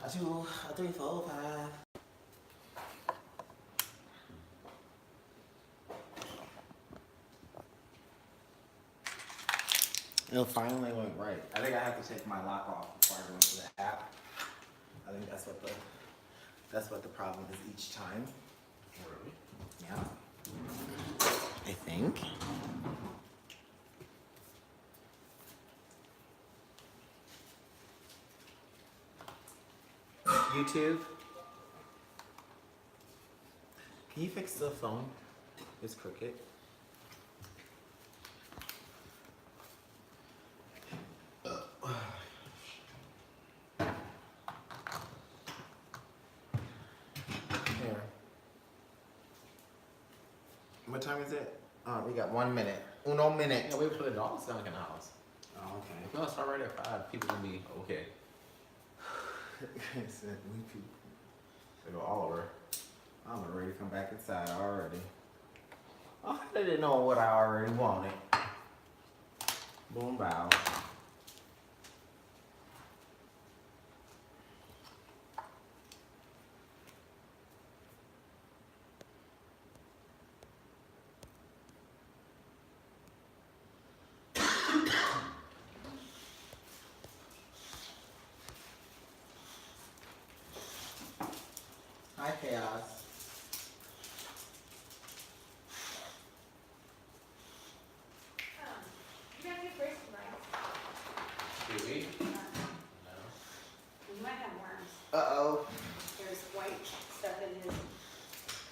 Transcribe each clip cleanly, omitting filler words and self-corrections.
A 2, a 3, 4, 5. It finally went right. I think I have to take my lock off before I go into the app. I think that's what the problem is each time. Really? Yeah. I think. YouTube. Can you fix the phone? It's crooked. Here. What time is it? We got 1 minute. Uno minute. Yeah, wait for the dogs to come in the house. Oh, okay. If you want to start right at 5, people gonna be okay. They go all over. I'm ready to come back inside already. Oh, I didn't know what I already wanted. Boom, bow. Hi, Chaos. You have your bracelet, right? Do we? No. No. You might have worms. Uh-oh. There's white stuff in his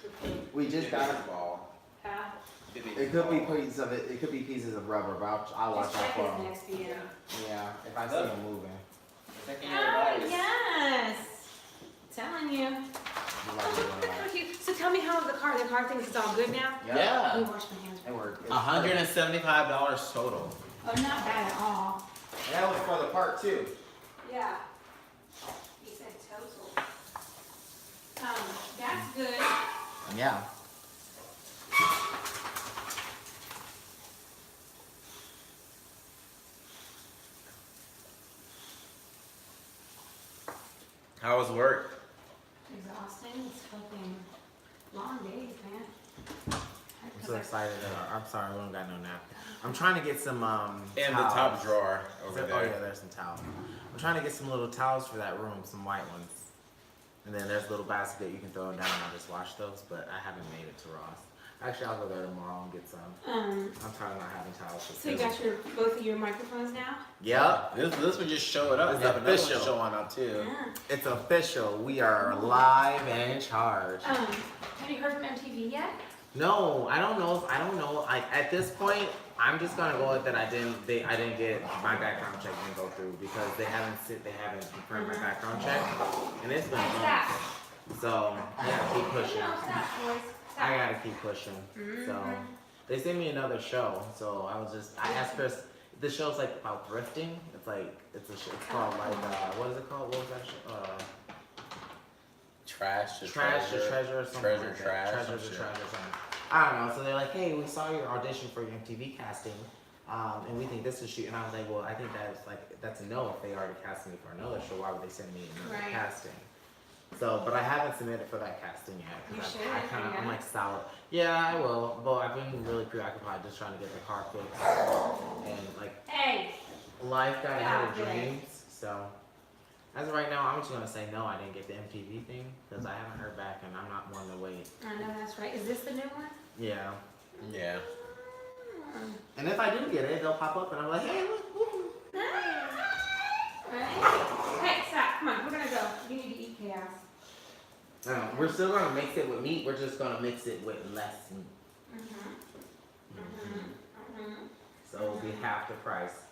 cocoon. We just got a ball. Huh? it. Could be pieces of it. It could be pieces of rubber, but I'll watch Just out check for his him. next video. Yeah, if I see him moving. Oh, yes! Telling you. So tell me how the car thinks it's all good now? Yeah. Let me wash my hands. It worked. $175 total. Oh, not bad at all. That was for the part 2. Yeah. He said total. That's good. Yeah. How was work? Exhausting. It's fucking long days, man. I'm so excited. I'm sorry, we don't got no nap. I'm trying to get some In the towels. top drawer over Oh there. yeah, there's some towels. I'm trying to get some little towels for that room, some white ones. And then there's a little basket you can throw down and I'll just wash those, but I haven't made it to Ross. Actually, I'll go there tomorrow and get some. I'm tired of not having towels. So you got both of your microphones now? Yep. This one just showed up. It's Have another one official. showing up too. Yeah. It's official. We are live and in charge. Have you heard from MTV yet? No, I don't know. At this point, I'm just gonna go with that. I didn't get my background check didn't go through because they haven't confirmed my background check, and it's been months. So I gotta keep pushing. No, stop, boys. Stop. I gotta keep pushing. So they sent me another show. So I asked Chris. This show's like about thrifting. It's called like what is it called? What was that show? Trash to Trash to treasure or something. Treasure, like that. trash, Treasure some to shit. treasure something. I don't know. So they're like, hey, we saw your audition for your MTV casting, and we think this is shoot. And I was like, well, I think that's a no. If they already cast me for another show, why would they send me another Right. casting? So, but I haven't submitted for that casting yet. You should, I'm yeah. like solid. Yeah, I will. But I've been really preoccupied just trying to get the car fixed and like Hey! life got ahead of Yeah. dreams. So. As of right now, I'm just gonna say no. I didn't get the MTV thing because I haven't heard back, and I'm not one to wait. I know that's right. Is this the new one? Yeah. Yeah. And if I do get it, they'll pop up, and I'm like, hey, look. Woo. Nice. Right? Hey, stop. Come on. We're gonna go. You need to eat chaos. We're still gonna mix it with meat. We're just gonna mix it with less meat, so it'll be half the price.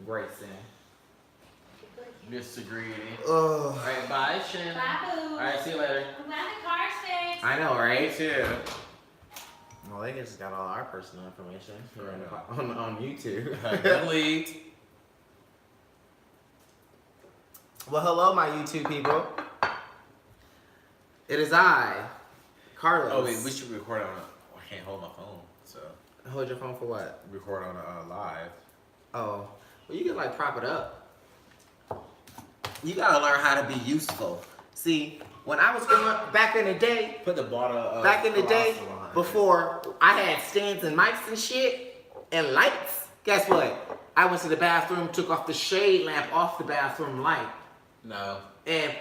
Grayson. Mr. Greedy. Ugh. Alright, bye, Shin. Bye, boo. Alright, see you later. I'm glad the car's fixed. I know, right? Me too. Well, they just got all our personal information here on YouTube. Delete. Well, hello, my YouTube people. It is I, Karlos. Oh wait, we should record on a... I can't hold my phone, so... Hold your phone for what? Record on a live. Oh, well, you can like prop it up. You gotta learn how to be useful. See, when I was growing up back in the day, Put the bottle of back in the day, Karlos behind before I had stands and mics and shit and lights, guess what? I went to the bathroom, took off the shade lamp off the bathroom light, it. No. and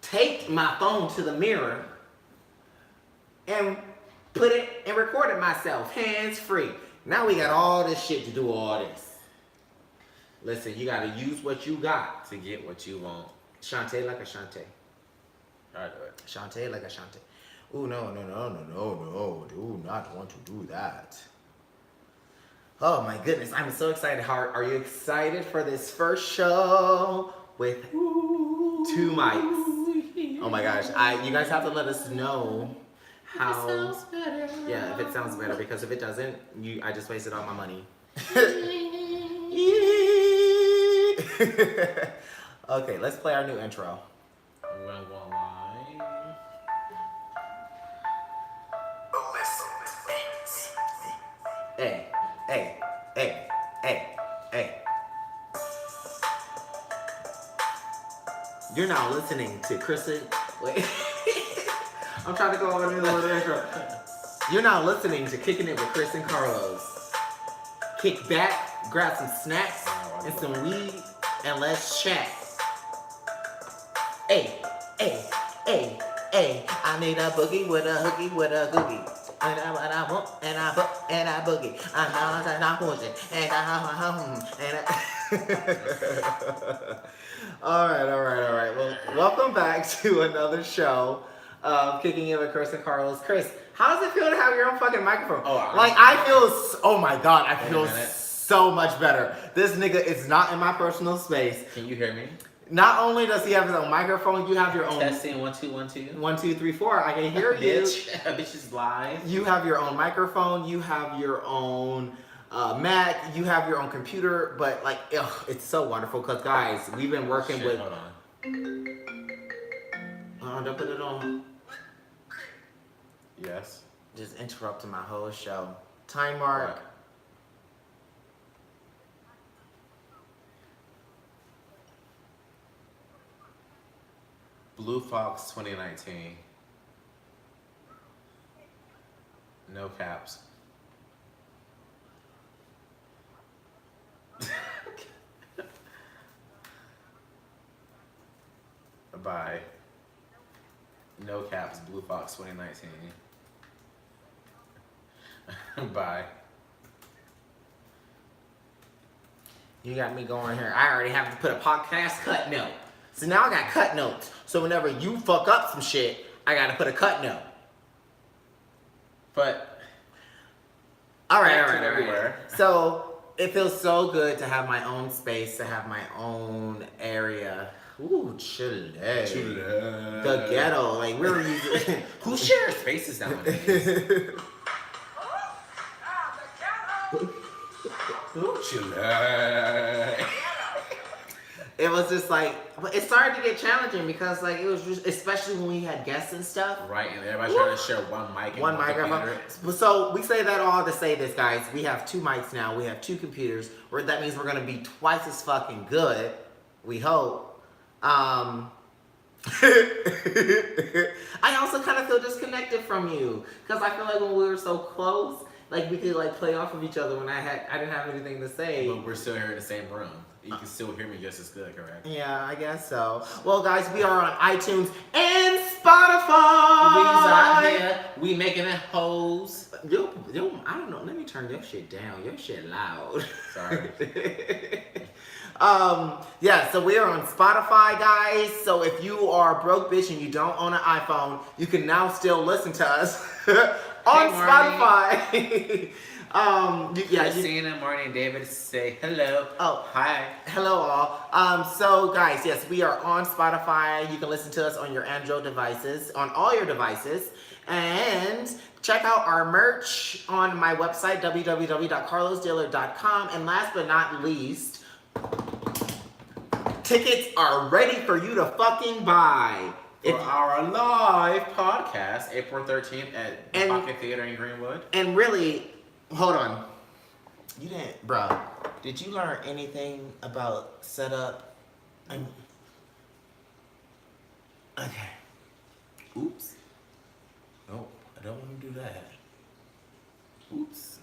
taped my phone to the mirror and put it and recorded myself, hands free. Now we got all this shit to do all this. Listen, you gotta use what you got. To get what you want. Shantae like a Shantae. Try to do it. Shantae like a Shantae. Ooh, no. Do not want to do that. Oh my goodness, I'm so excited. Are you excited for this first show with 2 mics? Oh my gosh, you guys have to let us know how. Yeah, if it sounds better, because if it doesn't, I just wasted all my money. Okay, let's play our new intro. We're gonna go live. Hey. You're now listening to Kris. Wait. I'm trying to go over the little intro. You're now listening to Kicking It with Kris and Karlos. Kick back, grab some snacks and some weed, and let's chat. Hey. I need a boogie with a hookie with a googie. And I want, and I boogie. I know that I want it, and All right. Well, welcome back to another show of Kicking It with Kris and Karlos. Kris, how does it feel to have your own fucking microphone? Oh my God, I feel so much better. This nigga is not in my personal space. Can you hear me? Not only does he have his own microphone, you have your own. Testing 1 2 1 2. 1 2 3 4. I can hear you. Bitch is live. You have your own microphone. You have your own Mac. You have your own computer. But like, it's so wonderful because guys, we've been working with. Hold on. Don't put it on. Yes. Just interrupting my whole show. Time mark. What? Blue Fox 2019. No caps. Bye. No caps, Blue Fox 2019. Bye. You got me going here. I already have to put a podcast cut note. So now I got cut notes. So whenever you fuck up some shit, I gotta put a cut note. But all right. everywhere. So it feels so good to have my own space, to have my own area. Ooh, Chile. The ghetto. Like we were using. Who shares spaces nowadays? Chile. It was just like, it started to get challenging because like it was just, especially when we had guests and stuff. Right, and everybody's trying to share one mic and one microphone. So we say that all to say this, guys. We have 2 mics now. We have 2 computers. That means we're gonna be twice as fucking good. We hope. I also kind of feel disconnected from you because I feel like when we were so close, like we could like play off of each other when I didn't have anything to say. But we're still here in the same room. You can still hear me just as good, correct? Yeah, I guess so. Well, guys, we are on iTunes and Spotify. We's out here. We making it hoes. Yo, I don't know. Let me turn your shit down. Your shit loud. Sorry. Yeah, so we are on Spotify, guys. So if you are a broke bitch and you don't own an iPhone, you can now still listen to us on Spotify. Christina, Marty, and David say hello. Oh, hi. Hello all. So guys, yes, we are on Spotify. You can listen to us on your Android devices, on all your devices. And check out our merch on my website, www.karlosdealer.com. And last but not least, tickets are ready for you to fucking buy. For our live podcast, April 13th at the Pocket Theater in Greenwood. And really, hold on. You didn't, bro. Did you learn anything about setup? Okay. Oops. No, I don't want to do that. Oops.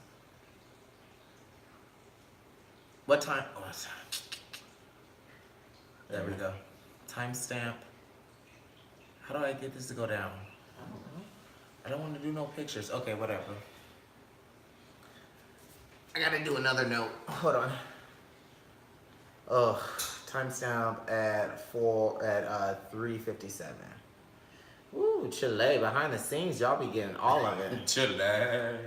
What time? Oh, it's time. There we go. Timestamp. How do I get this to go down? I don't know. I don't want to do no pictures. Okay, whatever. I gotta do another note. Hold on. Oh, timestamp at 3:57. Ooh, Chile. Behind the scenes, y'all be getting all of it. Chile.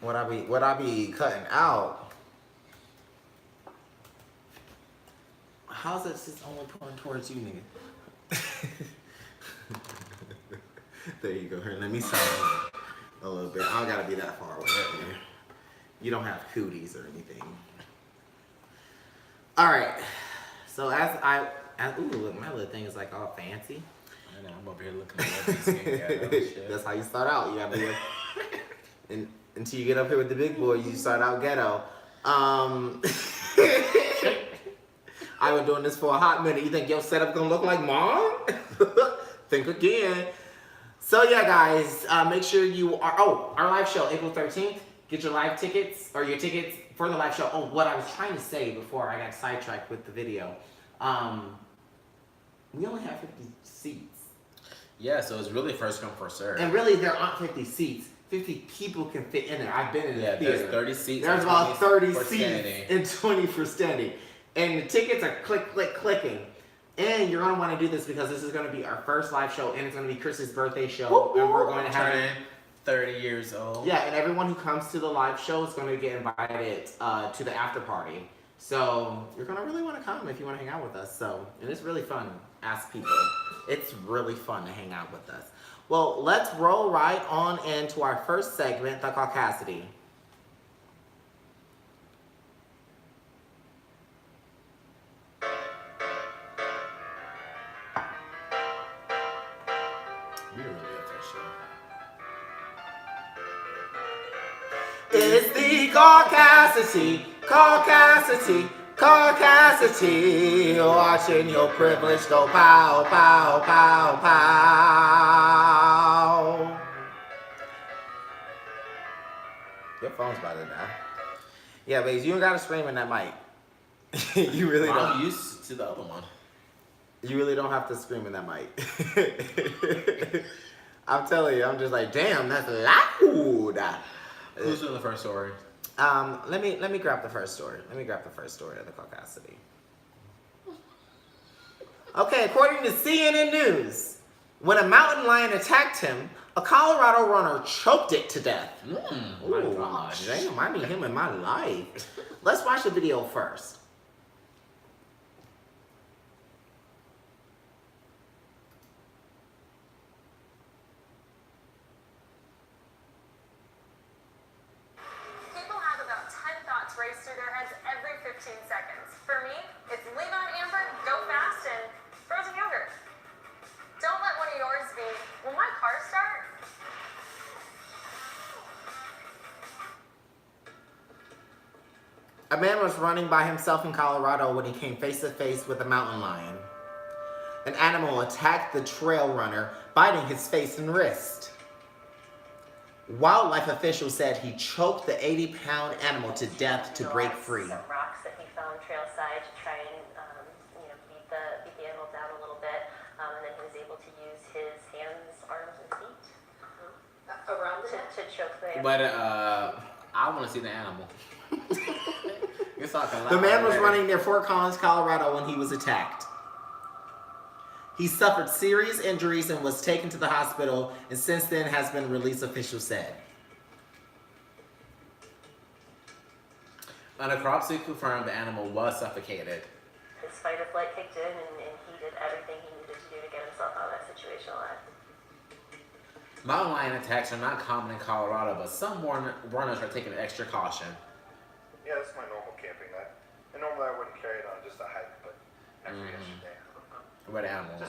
What I be cutting out? How's it just only pointing towards you, nigga? There you go. Here, let me sound a little bit. I don't gotta be that far away. You don't have cooties or anything. All right. So ooh, look, my little thing is like all fancy. I know, I'm over here looking at this shit. That's how you start out. You gotta be until you get up here with the big boy, you start out ghetto. I've been doing this for a hot minute. You think your setup gonna look like mine? Think again. So yeah, guys, make sure you are. Oh, our live show, April 13th. Get your live tickets or your tickets for the live show. Oh, what I was trying to say before I got sidetracked with the video. We only have 50 seats. Yeah, so it's really first come, first serve. And really, there aren't 50 seats. 50 people can fit in there. I've been in the theater. There's 30 seats. There's about 30 seats standing. and 20 for standing. And the tickets are clicking. And you're going to want to do this because this is going to be our first live show, and it's going to be Chris's birthday show. Woo-hoo. And we're going to have turning 30 years old. Yeah, and everyone who comes to the live show is going to get invited to the after party. So you're going to really want to come if you want to hang out with us. So, and it's really fun. Ask people. It's really fun to hang out with us. Well, let's roll right on into our first segment, the Caucasity. We're really official. It's the Caucasity, Caucasity, Caucasity. Watching your privilege go pow, pow, pow, pow. Your phone's about to die. Yeah, babes, you don't gotta scream in that mic. You really Well, don't. I'm used to the other one. You really don't have to scream in that mic. I'm telling you, I'm just like, damn, that's loud. Who's doing the first story? Let me grab the first story. Let me grab the first story of the Caucasity. Okay, according to CNN News, when a mountain lion attacked him, a Colorado runner choked it to death. My gosh. Damn, I need him in my life. Let's watch the video first. People have about 10 thoughts race through their heads every 15 seconds. For me, it's lean on Amber, go fast, and frozen yogurt. Don't let one of yours be, will my car start? A man was running by himself in Colorado when he came face to face with a mountain lion. An animal attacked the trail runner, biting his face and wrist. Wildlife officials said he choked the 80-pound animal to death to break free. Some rocks that he found trailside to try and beat the animal down a little bit, and then he was able to use his hands, arms, and feet around to choke the animal. But I want to see the animal. You're talking loud. The man was already. running near Fort Collins, Colorado when he was attacked. He suffered serious injuries and was taken to the hospital, and since then has been released, officials said. An necropsy confirmed the animal was suffocated. His fight or flight kicked in, and he did everything he needed to do to get himself out of that situation alive. Mountain lion attacks are not common in Colorado, but some runners are taking extra caution. Yeah, that's my normal camping night. And normally I wouldn't carry it on just a hike, but after yesterday. Red animal.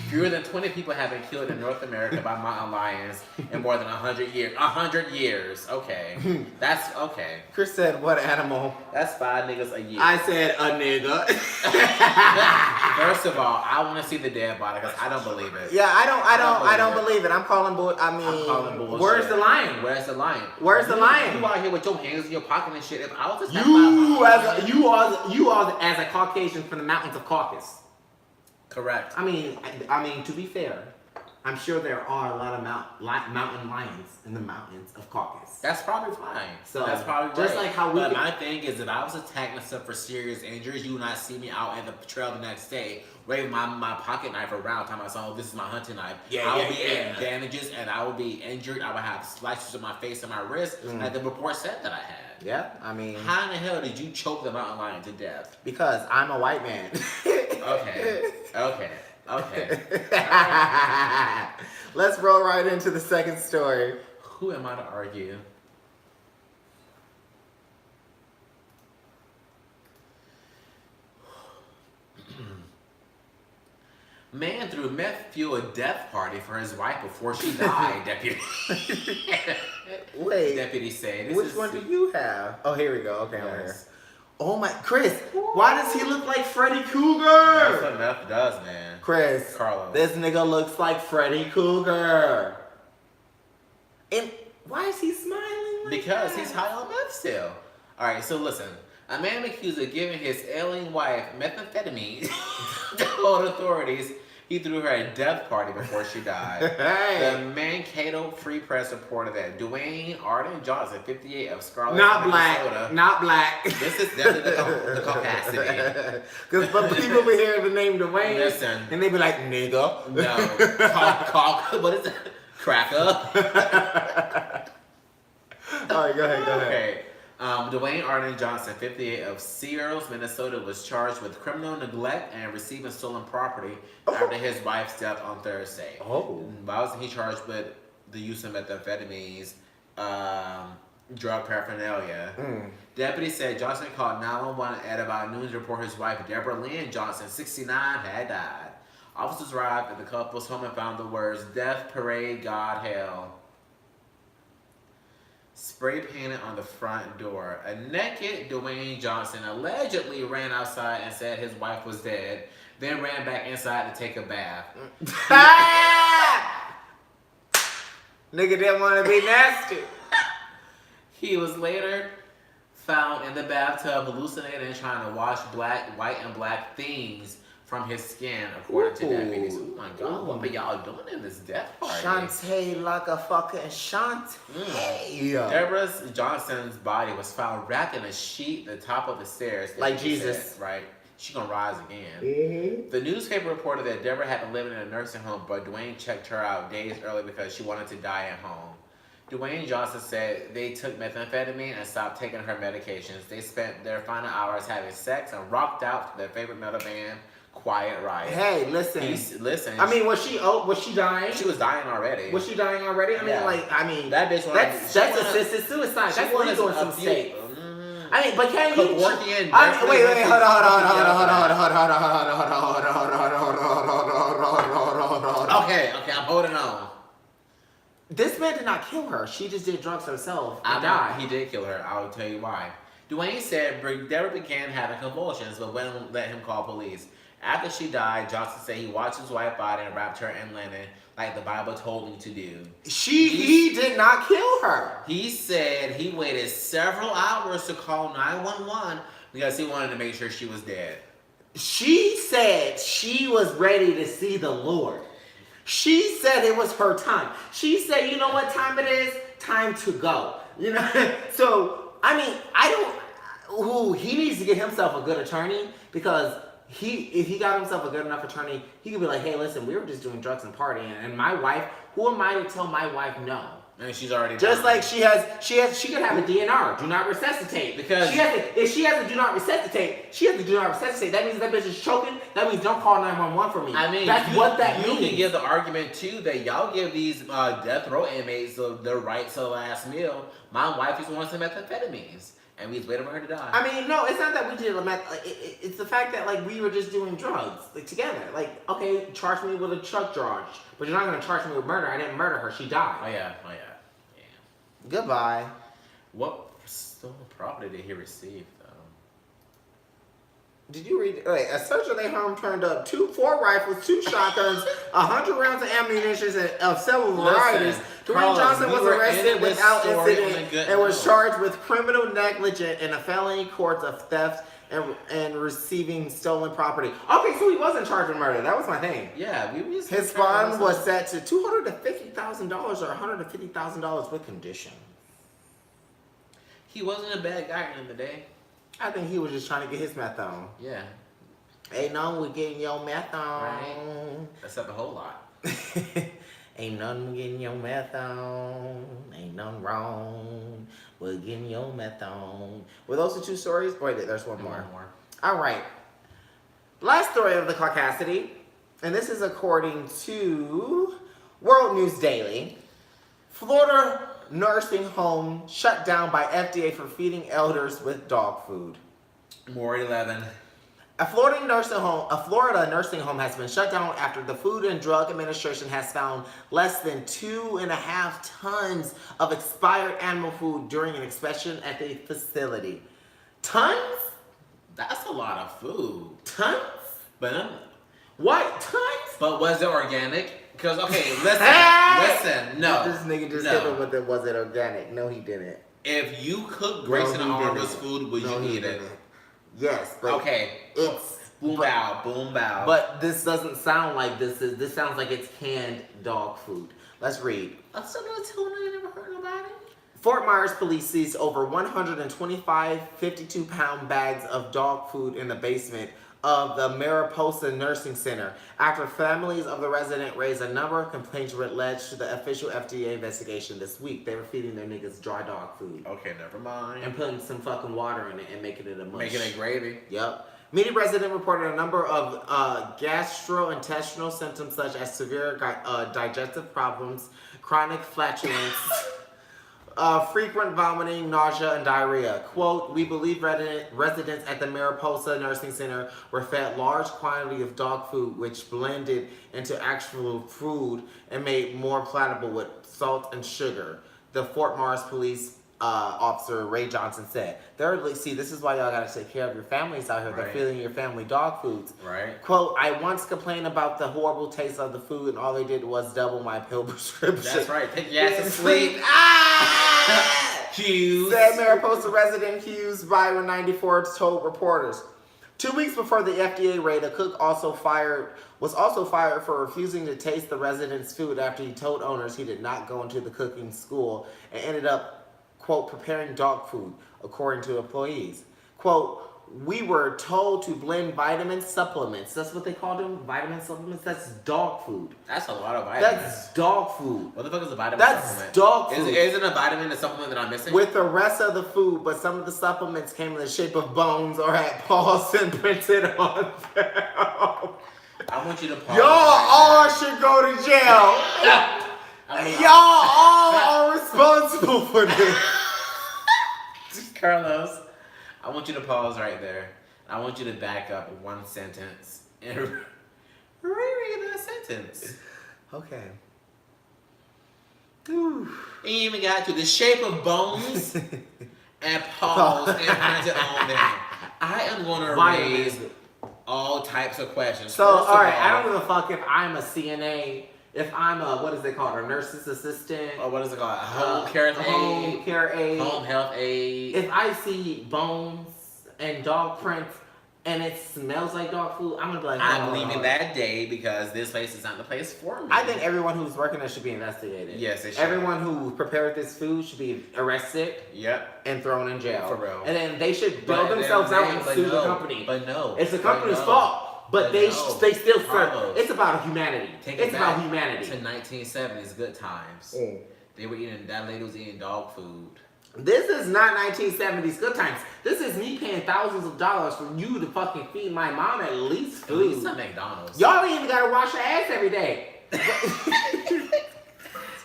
Fewer than 20 people have been killed in North America by mountain lions in more than 100 years. 100 years. Okay. That's okay. Chris said, "What animal?" That's 5 niggas a year. I said, "A nigga." First of all, I want to see the dead body because I don't believe it. Yeah, I don't believe it. I'm calling bull. I'm calling bullshit. Where's the lion? Where's the lion? Where's the lion? You out here with your hands in your pocket and shit. If I was to You as a Caucasian from the mountains of Caucasus. Correct. I mean, to be fair, I'm sure there are a lot of mountain lions in the mountains of Caucasus. That's probably fine. So that's probably just right. like how we. But my thing is, if I was attacked and suffer serious injuries, you would not see me out in the trail the next day waving my pocket knife around, telling myself, "Oh, this is my hunting knife." I would be in damages and I would be injured. I would have slices on my face and my wrist, like the report said that I had. Yeah, I mean. How in the hell did you choke the mountain lion to death? Because I'm a white man. Okay. Let's roll right into the second story. Who am I to argue? Man threw meth-fueled death party for his wife before she died, deputy. Wait. Deputy said. Which one do you have? Oh, here we go. Okay, I'm here. Yes. Oh my, Chris, why does he look like Freddy Cougar? That's what meth does, man. Chris, Karlos. this nigga looks like Freddy Cougar. And why is he smiling like Because that? he's high on meth still. Alright, so listen. A man accused of giving his ailing wife methamphetamine told authorities he threw her a death party before she died. Hey. The Mankato Free Press reported that Dwayne Arden Johnson, 58, of Scarlet, Not Minnesota. Not black. This is definitely the Caucasity. Because people be hearing the name Dwayne, Listen. and they be like, nigga. No. What is it? Cracker? All right, go ahead. Okay. Dwayne Arden Johnson, 58, of Searles, Minnesota, was charged with criminal neglect and receiving stolen property after his wife's death on Thursday. Oh. Why wasn't he charged with the use of methamphetamines, drug paraphernalia? Deputies said Johnson called 911 at about noon to report his wife, Deborah Lynn Johnson, 69, had died. Officers arrived at the couple's home and found the words, "Death Parade, God Hell," spray painted on the front door. A naked Dwayne Johnson allegedly ran outside and said his wife was dead, then ran back inside to take a bath. Nigga didn't want to be nasty. He was later found in the bathtub hallucinating and trying to wash white and black things from his skin, according to deputies. Oh my God, what are y'all doing in this death party? Shantae like a fucking Shantae. Deborah Johnson's body was found wrapped in a sheet at the top of the stairs. Like Jesus. Said, right? She gonna rise again. The newspaper reported that Deborah had been living in a nursing home, but Dwayne checked her out days early because she wanted to die at home. Dwayne Johnson said they took methamphetamine and stopped taking her medications. They spent their final hours having sex and rocked out to their favorite metal band, Quiet Riot. Hey, listen. Listen. I mean, was she dying? She was dying already. Was she dying already? I mean, that bitch. That's assisted suicide. That's legal in some states. I mean, but can't you? Wait, hold on. Okay, I'm holding on. This man did not kill her. She just did drugs herself and I know died. he did kill her. I'll tell you why. Dwayne said Deborah began having convulsions, but wouldn't let him call police. After she died, Johnson said he watched his wife body and wrapped her in linen like the Bible told him to do. He did not kill her. He said he waited several hours to call 911 because he wanted to make sure she was dead. She said she was ready to see the Lord. She said it was her time. She said, you know what time it is? Time to go. You know? So, I mean, he needs to get himself a good attorney because if he got himself a good enough attorney, he could be like, hey, listen, we were just doing drugs and partying. And my wife, who am I to tell my wife no? And she's already just done. Like she could have a DNR, do not resuscitate. Because if she has a do not resuscitate, she has to do not resuscitate. That means that bitch is choking. That means don't call 911 for me. I mean, that's what that means. You can give the argument too that y'all give these death row inmates the right to the last meal. My wife just wants some methamphetamines. and we was waiting for her to die. I mean, no, it's not that we did it's the fact that like we were just doing drugs like together. Like, okay, charge me with a truck charge, but you're not gonna charge me with murder. I didn't murder her. She died. Oh yeah. Goodbye. What stolen property did he receive though? Did you read? Wait, a search of their home turned up 4 rifles, 2 shotguns, 100 rounds of ammunition of several varieties. Dwayne Johnson was arrested without incident and was charged with criminal negligence in a felony courts of theft and receiving stolen property. Okay, so he wasn't charged with murder. That was my thing. Yeah, we just His bond was set to $250,000 or $150,000 with condition. He wasn't a bad guy in the day. I think he was just trying to get his meth on. Yeah. Ain't none with getting your meth on. Right. Except a whole lot. Ain't nothing with getting your meth on. Ain't nothing wrong with getting your meth on. Were those the 2 stories? Wait, there's one more. All right. Last story of the Caucasity, and this is according to World News Daily. Florida nursing home shut down by FDA for feeding elders with dog food. More 11. A Florida nursing home has been shut down after the Food and Drug Administration has found less than 2.5 tons of expired animal food during an inspection at the facility. Tons? That's a lot of food. Tons? But What? Tons? But was it organic? Because okay, listen, no. This nigga just hit him with it. Was it organic? No, he didn't. If you cook Grayson Armour's food, would you eat it? Yes, but okay. It's boom bow. But this doesn't sound like this is. This sounds like it's canned dog food. Let's read. That's another tuna. You never heard nobody. Fort Myers police seized over 125 52-pound bags of dog food in the basement of the Mariposa Nursing Center after families of the resident raised a number of complaints which led to the official FDA investigation this week. They were feeding their niggas dry dog food. Okay, never mind. And putting some fucking water in it and making it a mush. Making it gravy. Yep. Many residents reported a number of gastrointestinal symptoms such as severe digestive problems, chronic flatulence, frequent vomiting, nausea, and diarrhea. Quote, we believe residents at the Mariposa Nursing Center were fed large quantity of dog food which blended into actual food and made more palatable with salt and sugar, the Fort Myers police officer Ray Johnson said. Thirdly, see, this is why y'all gotta take care of your families out here. They're feeding your family dog foods. Right. Quote, I once complained about the horrible taste of the food and all they did was double my pill prescription. That's right. Take your ass to sleep. Hughes. Said Mariposa resident Hughes Byron 94 told reporters. 2 weeks before the FDA raid, a cook was also fired for refusing to taste the resident's food after he told owners he did not go into the cooking school and ended up, quote, preparing dog food, according to employees. Quote, we were told to blend vitamin supplements. That's what they call them, vitamin supplements. That's dog food. That's a lot of vitamins. That's dog food. What the fuck is a vitamin supplement? That's dog food. Isn't a vitamin a supplement that I'm missing? With the rest of the food, but some of the supplements came in the shape of bones or had paws imprinted on them. I want you to pause. Y'all all should go to jail. Y'all all are responsible for this. Karlos, I want you to pause right there. I want you to back up one sentence and reread that sentence. Okay. You even got to the shape of bones and paws imprinted on them. I am going to raise all types of questions. So, alright, I don't give a fuck if I'm a CNA. If I'm a, what is it called, a nurse's assistant? Or what is it called? A home care aide. Home health aide. If I see bones and dog prints and it smells like dog food, I'm gonna be like, I'm leaving that day because this place is not the place for me. I think everyone who's working there should be investigated. Yes, they should. Everyone who prepared this food should be arrested. Yep. And thrown in jail. For real. And then they should bail themselves out and sue the company. But no. It's the company's fault. But they still serve. It's about humanity. It's about humanity. To 1970s good times. They were eating, that lady was eating dog food. This is not 1970s good times. This is me paying thousands of dollars for you to fucking feed my mom at least food. At least not McDonald's. Y'all ain't even gotta wash your ass every day.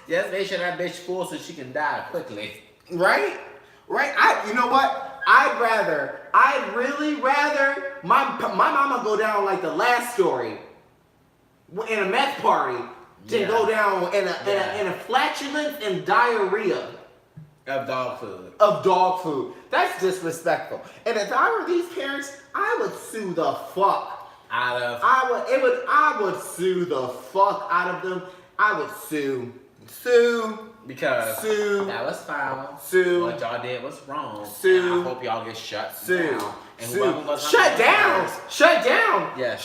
Just make sure that bitch full so she can die quickly. Right? Right? You know what? I'd really rather my mama go down like the last story in a meth party than go down in a flatulence and diarrhea of dog food. That's disrespectful. And if I were these parents, I would sue the fuck I would sue the fuck out of them. I would sue. Because that was foul. What y'all did was wrong. And I hope y'all get shut down. And Shut down. Yeah.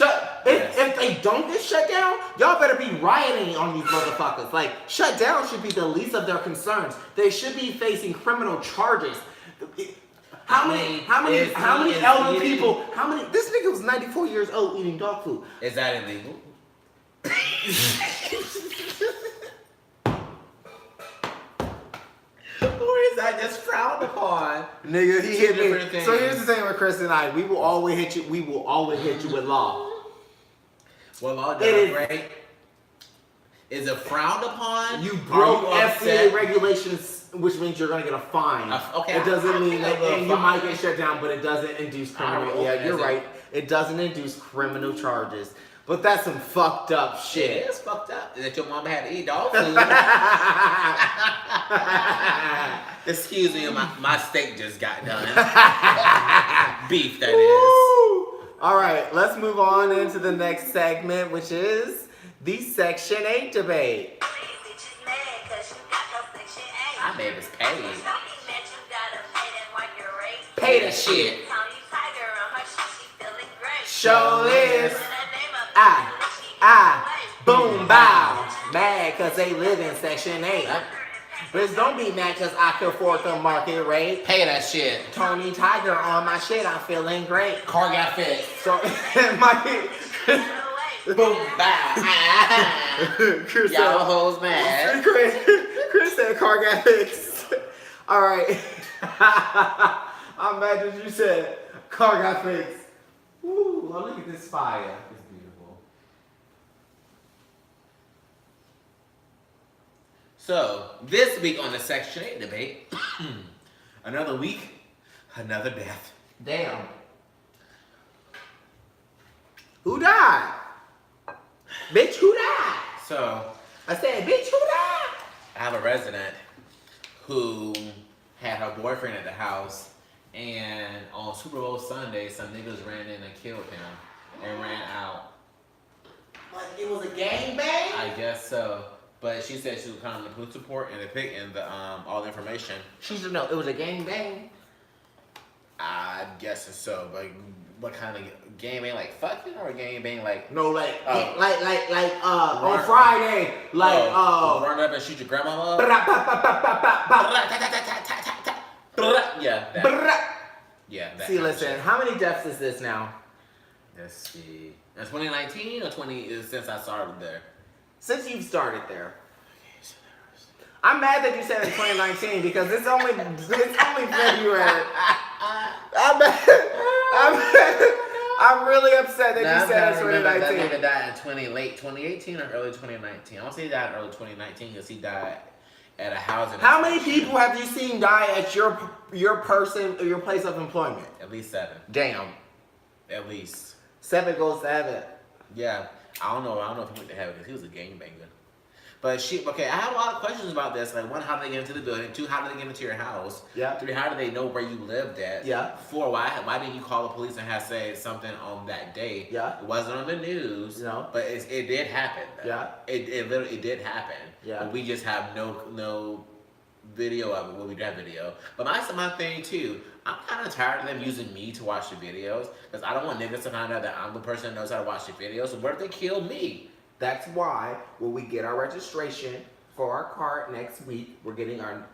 If they don't get shut down, y'all better be rioting on these motherfuckers. Like, shut down should be the least of their concerns. They should be facing criminal charges. How many elderly people? This nigga was 94 years old eating dog food. Is that illegal? Or is that just frowned upon? Nigga, he hit me. Things. So here's the thing with Chris and I. We will always hit you with law. Well, law does, right? Is it frowned upon? You broke FDA regulations, which means you're gonna get a fine. Okay. It doesn't mean that you might get shut down, but it doesn't induce criminal. Yeah, you're right. It doesn't induce criminal charges. But that's some fucked up shit. It is fucked up that your mama had to eat dog food. Excuse me, my steak just got done. Beef, that is. All right, let's move on into the next segment, which is the Section 8 debate. My baby's paid. Pay the shit. Show this. Boom, bow. Mad cause they live in Section 8. Bitch, don't be mad cause I can afford the market rate. Pay that shit. Tony Tiger on my shit, I'm feeling great. Car got fixed. So, Boom, bow. Chris Y'all hoes mad. Chris said car got fixed. Alright. I'm mad that you said car got fixed. Woo, oh, look at this fire. It's beautiful. So, this week on the Section 8 debate, another week, another death. Damn. Who died? Bitch, who died? So, I said, bitch, who died? I have a resident who had her boyfriend at the house, and on Super Bowl Sunday, some niggas ran in and killed him and ran out. Like it was a gangbang? I guess so. But she said she was calling the police report and the all the information. She should know it was a gangbang. I guess so, but what kind of gangbang? Like fucking or gangbang like? No, like on Friday, run up and shoot your grandmama up. Yeah. That See, listen, how many deaths is this now? Let's see. 2019 or 20 since I started there? Since you've started there. I'm mad that you said in 2019 because it's only February. I'm really upset that you said in 2019. That nigga died in late 2018 or early 2019. I want to say he died in early 2019 because he died at a housing. How many people have you seen die at your place of employment? At least 7. Damn. At least 7 goes 7. Yeah. I don't know if he went to heaven because he was a gangbanger. But I have a lot of questions about this. Like, 1, how did they get into the building? 2, how did they get into your house? Yeah. 3, how did they know where you lived at? Yeah. 4, why didn't you call the police and have say something on that day? Yeah. It wasn't on the news. No. But it did happen. Yeah. It literally did happen. Yeah. But we just have no video of it. Well, we do have video. But my thing too, I'm kind of tired of them using me to watch the videos because I don't want niggas to find out that I'm the person that knows how to watch the videos. So what if they kill me? That's why when we get our registration for our car next week, we're gonna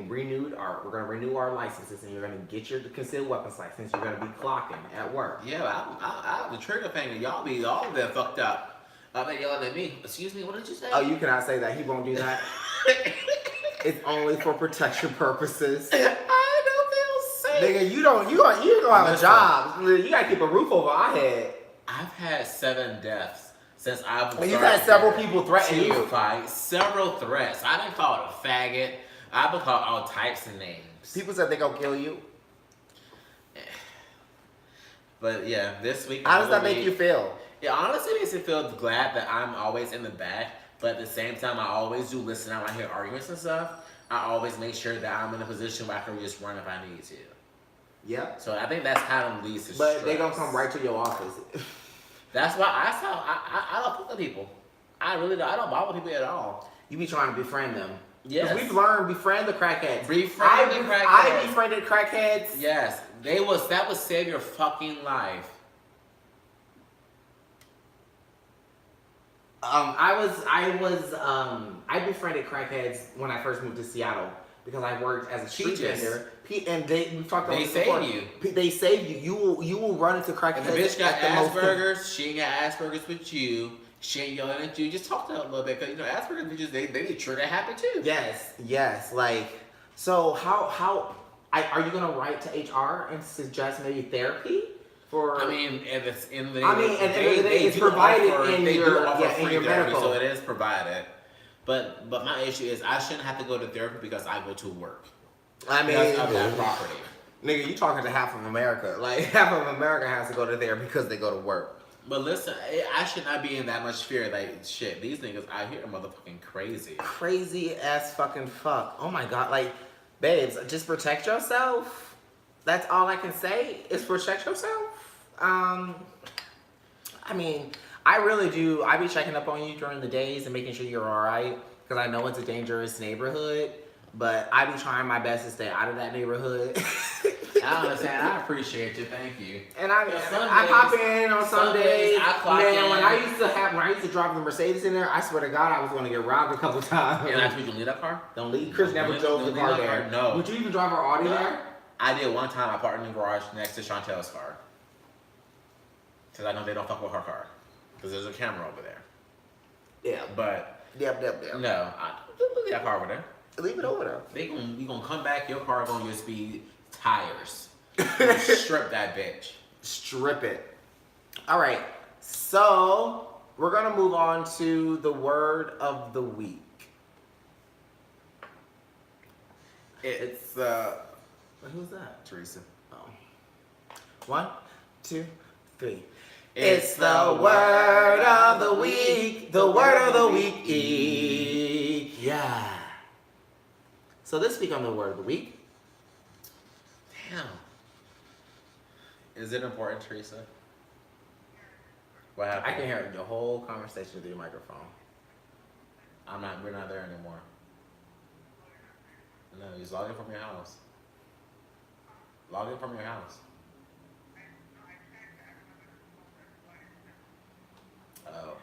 renew our licenses, and you're gonna get your concealed weapons license. You're gonna be clocking at work. Yeah, I the trigger finger. Y'all be all of them fucked up. I bet y'all at me. Excuse me, what did you say? Oh, you cannot say that. He won't do that. It's only for protection purposes. I don't feel safe. Nigga, you gonna have a job. You gotta keep a roof over our head. I've had 7 deaths since I've. You've had several people threaten to you. Fight. Several threats. I've been called a faggot. I've been called all types of names. People said they gonna kill you. But yeah, this week. How does that make you feel? It honestly makes me feel glad that I'm always in the back, but at the same time, I always do listen out when I hear arguments and stuff. I always make sure that I'm in a position where I can just run if I need to. Yeah. So I think that's how it leads to But stress. they gonna come right to your office. That's why I don't fuck with people. I really don't. I don't bother people at all. You be trying to befriend them. Yes. We've learned befriend the crackheads. Befriend the crackheads. I befriended crackheads. Yes. That would save your fucking life. I befriended crackheads when I first moved to Seattle because I worked as a street vendor. And we talked about They this save before. you. They save you. You will run into crackheads. And the bitch got at the most- Asperger's. She ain't got Asperger's with you. She ain't yelling at you. Just talk to her a little bit, cause you know Asperger's bitches they be trigger happy too. Yes. Like, so how are you gonna write to HR and suggest maybe therapy for? I mean, at the end of the day, at the end of the day, it's provided in your medical. So it is provided. But my issue is I shouldn't have to go to therapy because I go to work. I mean, because of that property. Nigga, you talking to half of America. Like, half of America has to go to therapy because they go to work. But listen, I should not be in that much fear. Like, shit, these niggas out here are motherfucking crazy. Crazy as fucking fuck. Oh my god, like, babes, just protect yourself. That's all I can say is protect yourself. I mean, I really do. I be checking up on you during the days and making sure you're alright. Because I know it's a dangerous neighborhood. But I be trying my best to stay out of that neighborhood. I understand. I appreciate you. Thank you. And I pop in on some days. Man, when I used to drive the Mercedes in there, I swear to God, I was going to get robbed a couple times. And I told you to leave that car? Don't leave. Chris never drove the car there. No. Would you even drive our Audi there? I did one time. I parked in the garage next to Chantel's car. Because I know they don't fuck with her car. Because there's a camera over there. Yeah. But. Yep. No. Don't leave that car over there. Leave it over there. You gonna come back, your car gonna just be tires. Strip that bitch. Strip it. All right. So, we're going to move on to the word of the week. It's, who's that? Teresa. Oh. 1, 2, 3. It's the word of the week. The word of the week. Yeah. So this week on the word of the week. Damn. Is it important, Teresa? What happened? I can hear the whole conversation through your microphone. We're not there anymore. No, he's logging from your house. Logging from your house. Oh.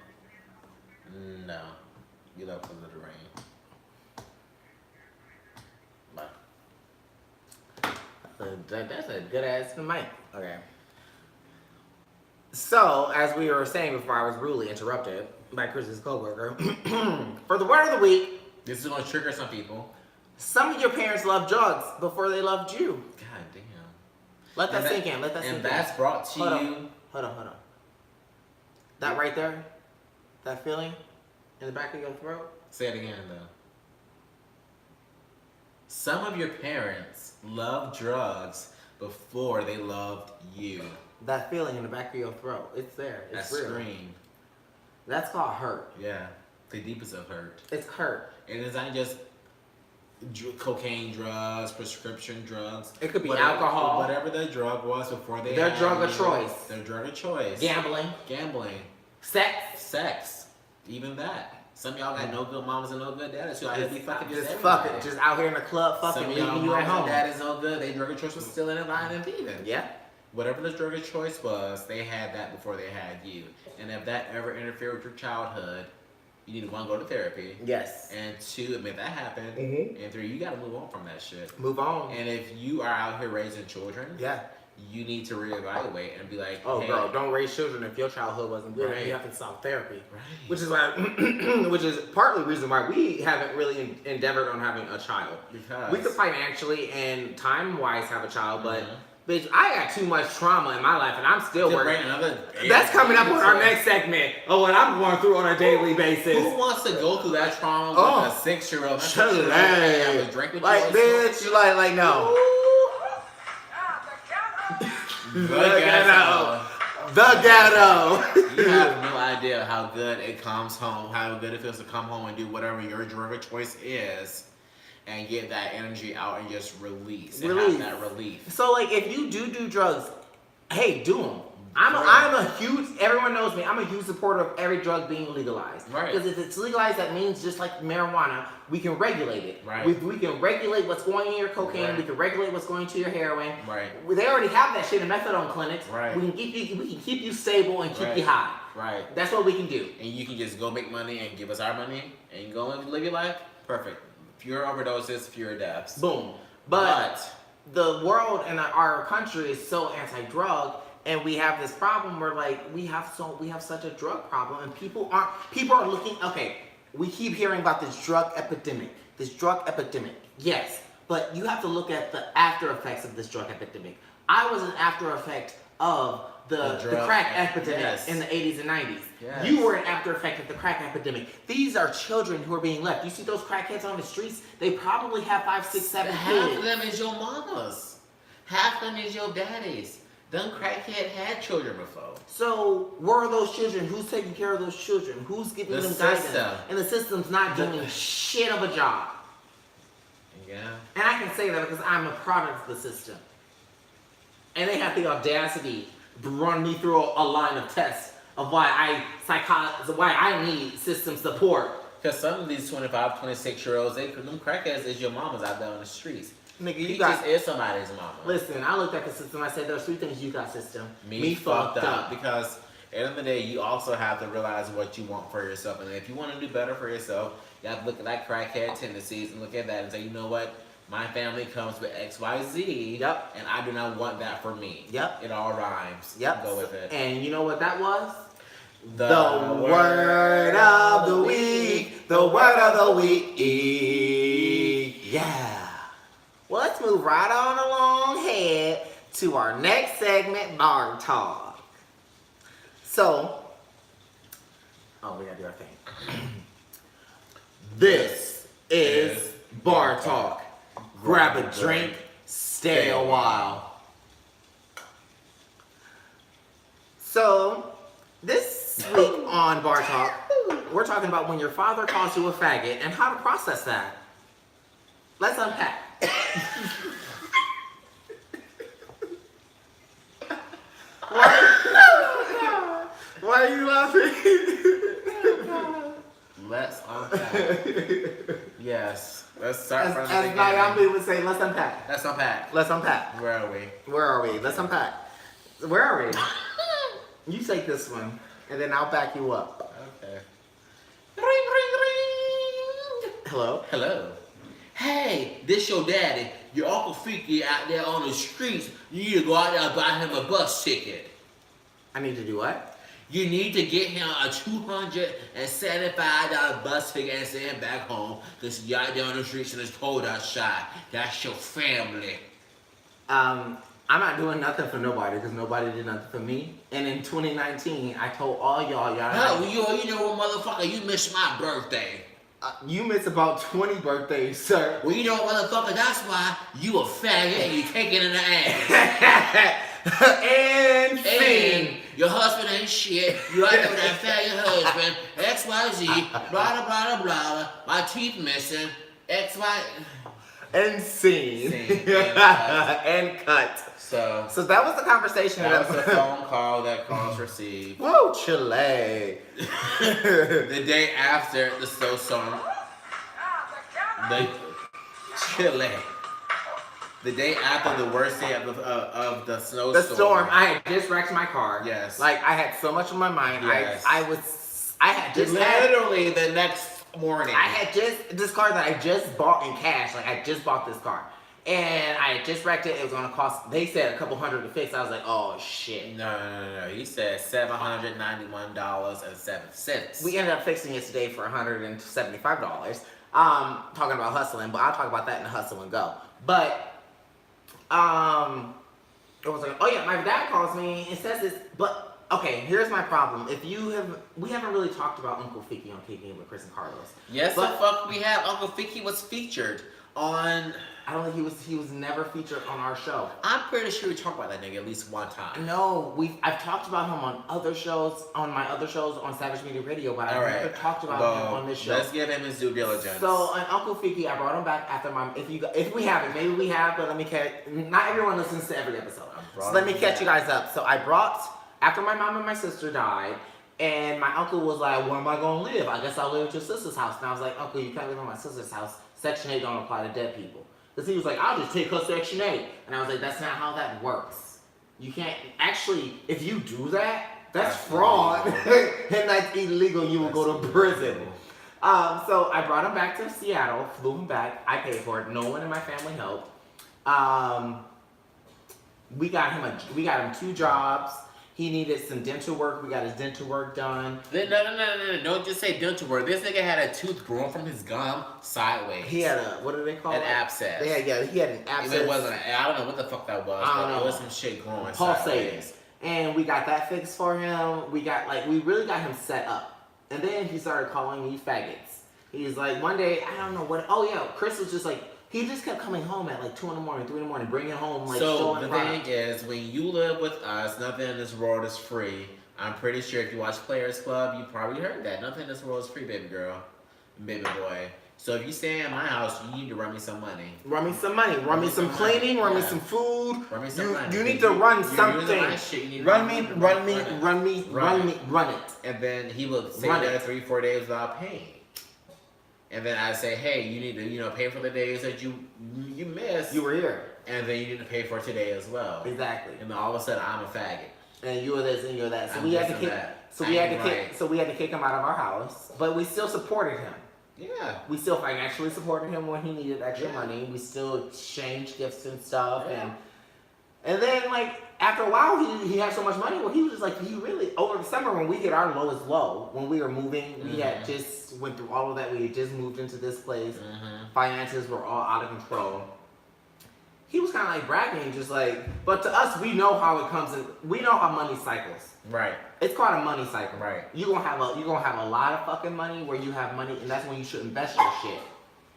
No. You left because of the rain. That's a good ass mic. Okay. So, as we were saying before I was rudely interrupted by Chris's coworker, for the word of the week, This is going to trigger some people. some of your parents loved drugs before they loved you. God damn. Let that sink in. Let that sink in. And that's brought to you. Hold on. That right there, that feeling in the back of your throat. Say it again, though. Some of your parents loved drugs before they loved you. That feeling in the back of your throat. It's there. It's That real. scream. That's called hurt. Yeah. The deepest of hurt. It's hurt. And it's not just cocaine drugs, prescription drugs. It could be alcohol. Whatever the drug was before they Their had drug you. of choice. Their drug of choice. Gambling. Sex. Sex. Even that. Some of y'all got no good mamas and no good daddies. So I just be fucking Just everybody. fucking. Just out here in the club fucking, Some of y'all leaving you at mamas home. and daddies no good. They drug of choice was still in line and thieving. Yeah. Whatever the drug of choice was, they had that before they had you. And if that ever interfered with your childhood, you need to, 1, go to therapy. Yes. And 2, admit that happened. Mhm. And 3, you gotta move on from that shit. Move on. And if you are out here raising children, Yeah. you need to reevaluate and be like, Oh, hey, girl, don't raise children if your childhood wasn't good. Right. You have to stop therapy. Right. Which is why, which is partly the reason why we haven't really endeavored on having a child. Because We could financially and time-wise have a child, but Mhm. bitch, I got too much trauma in my life, and I'm still to working. bring another. That's coming up on our next segment of what I'm going through on a daily basis. Who wants to go through that trauma with Oh. a 6-year-old? Shut it Have a drink with Like, you. bitch, like no. The ghetto. You have no idea how good it comes home, how good it feels to come home and do whatever your drug of choice is, and get that energy out and just release. And have that relief. So like, if you do drugs, hey, do them. I'm a huge. Everyone knows me. I'm a huge supporter of every drug being legalized. Right. Because if it's legalized, that means just like marijuana, we can regulate it. Right. We can regulate what's going in your cocaine. Right. We can regulate what's going to your heroin. Right. They already have that shit in methadone clinics. Right. We can keep you stable and keep you high. Right. That's what we can do. And you can just go make money and give us our money and go and live your life. Perfect. Fewer overdoses, fewer deaths. Boom. But the world and our country is so anti-drug, and we have this problem where like we have such a drug problem, and people are looking. Okay, we keep hearing about this drug epidemic. Yes, but you have to look at the after effects of this drug epidemic. I was an after effect of the crack epidemic in the 80s and 90s. Yes. You were an after effect of the crack epidemic. These are children who are being left. You see those crackheads on the streets? They probably have 5, 6, 7 Half kids. of them is your mamas. Half of them is your daddies. Them crackhead had children before. So where are those children? Who's taking care of those children? Who's giving them guidance? And the system's not doing shit of a job. Yeah. And I can say that because I'm a product of the system. And they have the audacity to run me through a line of tests of why I need system support. Because some of these 25, 26-year-olds, them crackheads is your mamas out there on the streets. Nigga, you Peaches is somebody's mama. Listen, I looked at the system. I said, there's 3 things you got, system. Me fucked up. Because at the end of the day, you also have to realize what you want for yourself. And if you want to do better for yourself, you have to look at that crackhead tendencies and look at that and say, you know what? My family comes with XYZ. Yep. And I do not want that for me. Yep. It all rhymes. Yep. Go with it. And you know what that was? The word of the week. The word of the week. Yeah. Well, let's move right on along ahead to our next segment, Bar Talk. So, we gotta do our thing. This is Bar Talk. Grab a drink, stay a while. So, this week on Bar Talk, we're talking about when your father calls you a faggot and how to process that. Let's unpack. Why are you laughing? Let's unpack. Yes. Let's start from the beginning. As Naomi would say, let's unpack. Let's unpack. Let's unpack. Where are we? Where are we? Let's unpack. Where are we? You take this one, and then I'll back you up. Okay. Ring, ring, ring. Hello? Hello. Hey, this your daddy. Your Uncle Freaky out there on the streets. You need to go out there and buy him a bus ticket. I need to do what? You need to get him a $275 bus ticket and send him back home. Because you're out there on the streets and it's cold outside. That's your family. I'm not doing nothing for nobody because nobody did nothing for me. And in 2019, I told all y'all. Hell, you know what, motherfucker? You missed my birthday. You missed about 20 birthdays, sir. Well, you know what, motherfucker? That's why you a faggot and you take it in the ass. And sing. Your husband ain't shit. You out there with that faggot husband. XYZ. Blah, blah, blah, blah. My teeth missing. XY. And scene. And cut. So that was the conversation. That was the phone call that Karlos received. Whoa, Chile. The day after the snowstorm. Chile. The day after the worst day of the snowstorm. The storm. I had just wrecked my car. Yes. Like I had so much on my mind. Yes. I had just literally the next morning. I had this car that I just bought in cash. Like I just bought this car. And I had just wrecked it. It was gonna cost, they said, a couple $100 to fix. I was like, oh shit. No. He said $791.07. We ended up fixing it today for $175. Talking about hustling, but I'll talk about that in the hustle and go. But it was like, oh yeah, my dad calls me and says this, but Okay, here's my problem. We haven't really talked about Uncle Ficky on Kicking It with Chris and Carlos. Yes, But- the fuck we have. Uncle Ficky was featured on. I don't think he was never featured on our show. I'm pretty sure we talked about that nigga at least one time. No, I've talked about him on other shows, on my other shows on Savage Media Radio, but I've never talked about him on this show. Let's give him his due diligence. So on Uncle Ficky, I brought him back after if we haven't, maybe we have, but let me catch. Not everyone listens to every episode, so let me catch you guys up. So I brought after my mom and my sister died. And my uncle was like, where am I going to live? I guess I'll live at your sister's house. And I was like, Uncle, you can't live at my sister's house. Section 8 don't apply to dead people. Because he was like, I'll just take her Section 8. And I was like, that's not how that works. You can't, actually, if you do that, that's fraud. And that's illegal. You will go to prison. So I brought him back to Seattle, flew him back. I paid for it. No one in my family helped. We got him 2 jobs. He needed some dental work. We got his dental work done. No. Don't just say dental work. This nigga had a tooth growing from his gum sideways. He had what do they call it? An abscess. Yeah, he had an abscess. It wasn't. I don't know what the fuck that was. But it was some shit growing sideways. And we got that fixed for him. We really got him set up. And then he started calling me faggots. He's like, one day, I don't know what. Oh yeah, Chris was just like. He just kept coming home at like 2 in the morning, 3 in the morning, bringing home like. So the thing is, when you live with us, nothing in this world is free. I'm pretty sure if you watch Players Club, you probably heard that. Nothing in this world is free, baby girl, baby boy. So if you stay in my house, you need to run me some money. Run me some money. Run me some cleaning. Run me some food. Run me some money. You need to run something. Run it. And then he will stay there 3-4 days without paying. And then I say, hey, you need to, pay for the days that you missed. You were here. And then you need to pay for today as well. Exactly. And then all of a sudden, I'm a faggot. And you were this and you're that. So I'm we had to this kick. and that. So we had to kick him out of our house. But we still supported him. Yeah. We still financially supported him when he needed extra money. We still exchanged gifts and stuff. Yeah. And then like after a while he had so much money where he was just like over the summer when we hit our lowest low, when we were moving, we had just went through all of that. We had just moved into this place. Finances were all out of control. He was kind of like bragging, just like, but to us, we know how it comes in. We know how money cycles. Right. It's called a money cycle. Right. You're gonna have a lot of fucking money where you have money, and that's when you should invest your shit.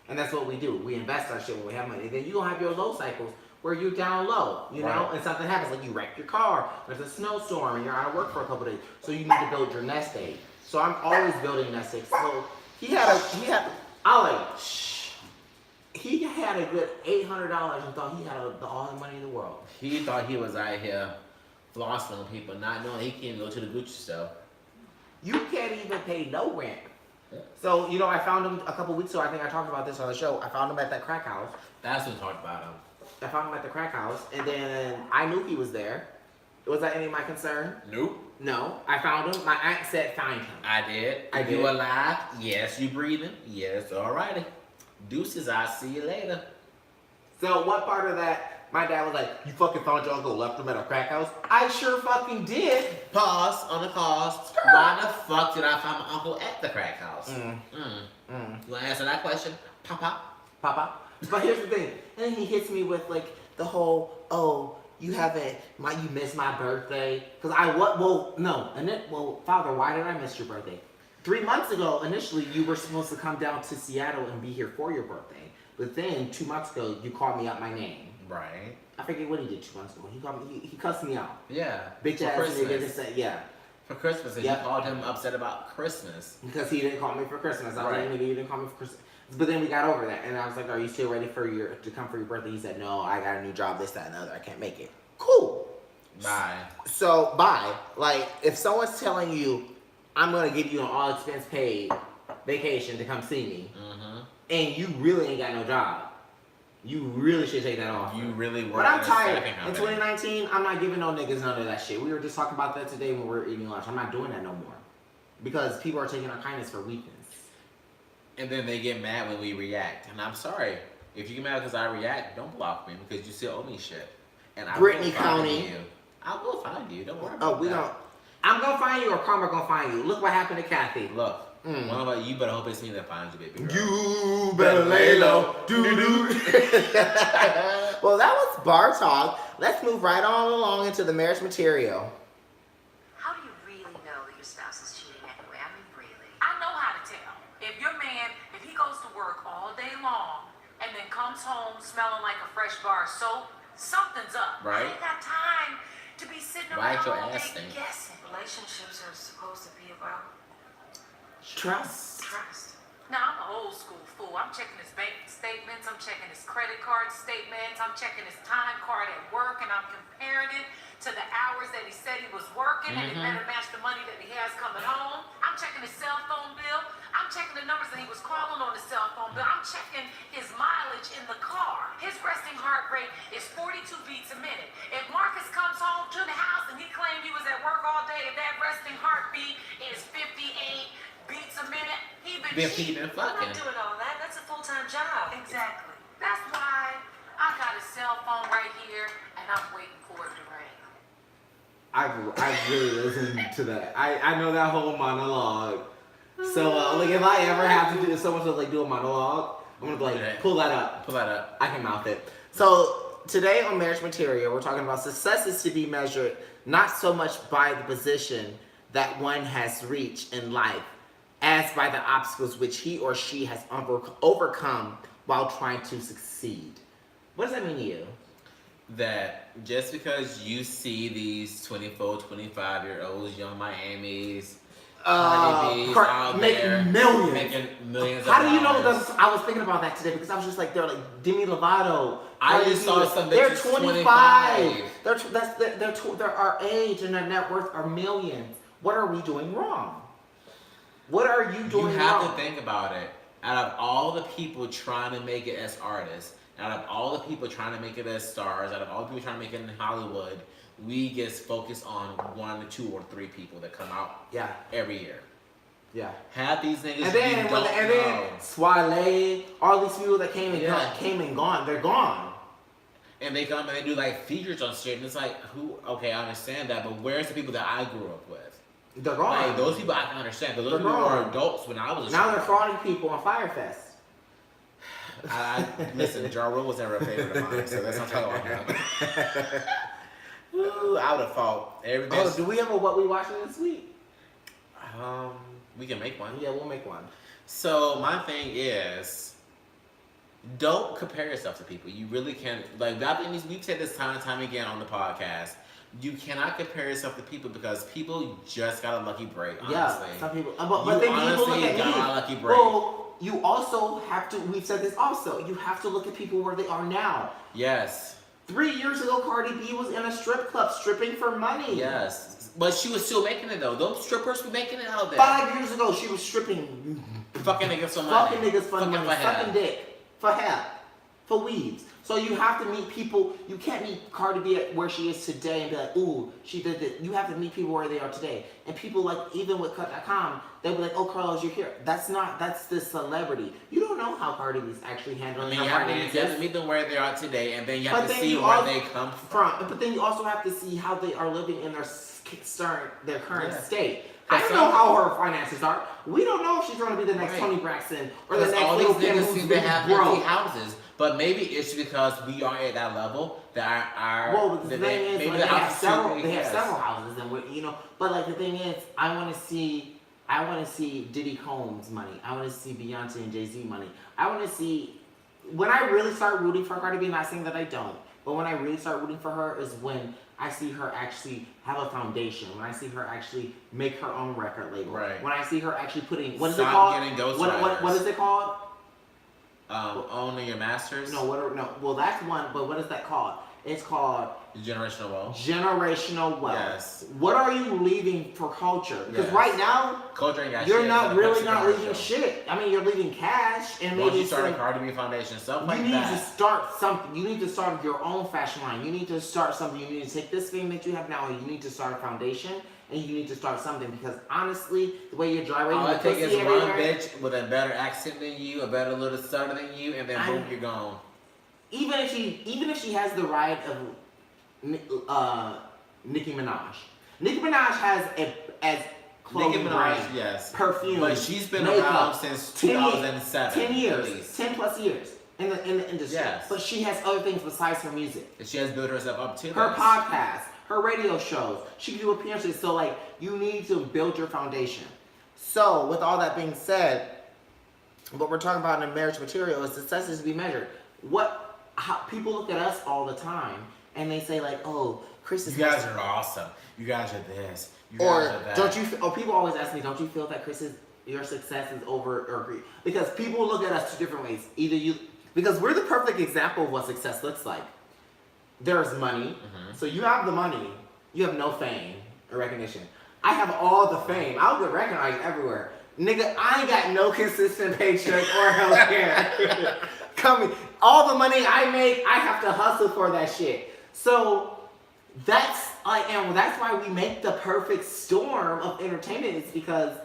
And that's what we do. We invest our shit when we have money. Then you gonna have your low cycles where you're down low, know, and something happens, like you wreck your car, there's a snowstorm, and you're out of work for a couple days. So you need to build your nest egg. So I'm always building nest eggs. So he had a good $800 and thought he had all the money in the world. He thought he was out here flossing on people, not knowing he can't go to the Gucci store. You can't even pay no rent. So, I found him a couple weeks ago. I think I talked about this on the show. I found him at that crack house. That's what we talked about him. I found him at the crack house, and then I knew he was there. Was that any of my concern? Nope. No. I found him. My aunt said find him. I did. You alive? Yes. You breathing? Yes. Alrighty. Deuces. I'll see you later. So what part of that, my dad was like, you fucking found your uncle, left him at a crack house? I sure fucking did. Pause on the cause. Why the fuck did I find my uncle at the crack house? You want to answer that question? Papa? But here's the thing. And then he hits me with like the whole, you missed my birthday. Because Father, why did I miss your birthday? 3 months ago, initially, you were supposed to come down to Seattle and be here for your birthday. But then 2 months ago, you called me out my name. Right. I forget what he did 2 months ago. He cussed me out. Yeah. Bitch ass nigga. Yeah. For Christmas, and you called him upset about Christmas. Because he didn't call me for Christmas. I was like, nigga, you didn't call me for Christmas. But then we got over that, and I was like, are you still ready to come for your birthday? He said, no, I got a new job, this, that, and the other. I can't make it. Cool. Bye. So, bye. Like, if someone's telling you, I'm going to give you an all-expense paid vacation to come see me, and you really ain't got no job, you really should take that off. You really were. But I'm tired. In 2019, I'm not giving no niggas none of that shit. We were just talking about that today when we were eating lunch. I'm not doing that no more. Because people are taking our kindness for weakness. And then they get mad when we react. And I'm sorry. If you get mad because I react, don't block me because you still owe me shit. And I Brittany will find County. you. I will find you. Don't worry about that. I'm going to find you or Karma going to find you. Look what happened to Kathy. Look. One about you better hope it's me that finds you, baby girl. You better lay low. Doo-doo. Well, that was bar talk. Let's move right on along into the marriage material. How do you work all day long and then comes home smelling like a fresh bar of soap, something's up. Right. I ain't got time to be sitting Why around your all day ass stink? guessing. Relationships are supposed to be about Trust. trust. Now, I'm an old school fool. I'm checking his bank statements. I'm checking his credit card statements. I'm checking his time card at work, and I'm comparing it to the hours that he said he was working, and it better match the money that he has coming home. I'm checking his cell phone bill. I'm checking the numbers that he was calling on his cell phone bill. I'm checking his mileage in the car. His resting heart rate is 42 beats a minute. If Marcus comes home to the house and he claimed he was at work all day, if that resting heartbeat is 58 beats a minute, he been cheating. Fucking. I'm not doing all that. That's a full-time job. Exactly. That's why I got his cell phone right here, and I'm waiting for it to ring. I really listened to that. I know that whole monologue. So like if I ever have to do someone to like do a monologue, I'm gonna like pull that up. Pull that up. I can mouth it. So today on Marriage Material, we're talking about success is to be measured not so much by the position that one has reached in life, as by the obstacles which he or she has overcome while trying to succeed. What does that mean to you? That just because you see these 24, 25-year-olds, young Miamis, Cardi B's out there millions. making millions How of do you know dollars. that? I was thinking about that today because I was just like, they're like Demi Lovato. I Cardi just B, saw some they're bitches 25. 25. They're our age and their net worth are millions. What are we doing wrong? What are you doing wrong? You have to think about it. Out of all the people trying to make it as artists, out of all the people trying to make it as stars, out of all the people trying to make it in Hollywood, we get focused on 1 or 2 or 3 people that come out every year. Yeah. Half these niggas And then, you don't and know. then Swale, all these people that came and gone, they're gone. And they come and they do like features on shit, and it's like, who? Okay, I understand that, but where's the people that I grew up with? They're gone. Like those people I can understand, because those They're people gone. were adults when I was a Now child. they're frauding people on Firefest. Listen, Ja Rule was never a favorite of mine, so let's not talk about him. Ooh, I would have fought everything. Oh, do we have a what we watching this week? We can make one. Yeah, we'll make one. So my thing is, don't compare yourself to people. You really can't. Like we've said this time and time again on the podcast. You cannot compare yourself to people because people just got a lucky break. Honestly. Yeah, some people. But You then people look honestly at got me. a lucky break. Well, you also have to. We've said this also. You have to look at people where they are now. Yes. 3 years ago, Cardi B was in a strip club stripping for money. Yes. But she was still making it though. Those strippers were making it out there. 5 years ago, she was stripping. Fucking niggas for money. Fucking niggas for Fucking money. for hair. Sucking dick. For hair. For weeds. So you have to meet people. You can't meet Cardi B at where she is today and be like, ooh, she did this. You have to meet people where they are today. And people like, even with Cut.com, they'll be like, oh, Karlos, you're here. That's the celebrity. You don't know how Cardi B's actually I handling mean, her you have finances. to meet them where they are today, and then you have But to then see you where also- they come from. But then you also have to see how they are living in their current Yeah. state. I don't know how her finances are. We don't know if she's going to be the next Right. Toni Braxton or the Because next all these Lil Kim niggas who's seem to really have broke. empty houses. But maybe it's because we are at that level that our Well, the that thing is, maybe like, the they have houses several. too They big, have yes. several houses, and but like the thing is, I want to see Diddy Combs money. I want to see Beyonce and Jay-Z money. I want to see when I really start rooting for Cardi B. Not saying that I don't, but when I really start rooting for her is when I see her actually have a foundation. When I see her actually make her own record label. Right. When I see her actually putting what is Stop it called? getting ghost What writers. is it called? Owning your masters. No, well, that's one. But what is that called? It's called Generational wealth. generational wealth. Yes. What are you leaving for culture? Because Yes. right now, Culture ain't got you're shit, not but really Pepsi not leaving commercial. shit. I mean, you're leaving cash and Once maybe you start a some. Cardi B Foundation, stuff like You need that. to start something. You need to start your own fashion line. You need to start something. You need to take this thing that you have now and you need to start a foundation and you need to start something because honestly, the way you're gyrating All the it takes pussy is one everywhere, bitch with a better accent than you, a better little stutter than you, and then boom, you're gone. even if she has the ride of Nicki Minaj. Nicki Minaj has as clothing Nicki Minaj, brand, yes. perfume, But she's been makeup, around since 2007. 10 at years, least. 10 plus years in the industry. Yes. But she has other things besides her music. And she has built herself up to Her this. podcast, her radio shows. She can do appearances. So like you need to build your foundation. So with all that being said, But we're talking about in the marriage material is success is to be measured. How people look at us all the time and they say like, oh, Kris is. You guys are awesome. You guys are this. You or guys are that. don't you? Or people always ask me, don't you feel that your success is over or because people look at us two different ways. Because we're the perfect example of what success looks like. There's money, so you have the money, you have no fame or recognition. I have all the fame. I'll get recognized everywhere. Nigga, I ain't got no consistent paycheck or healthcare. All the money I make, I have to hustle for that shit. So that's why we make the perfect storm of entertainment. It's because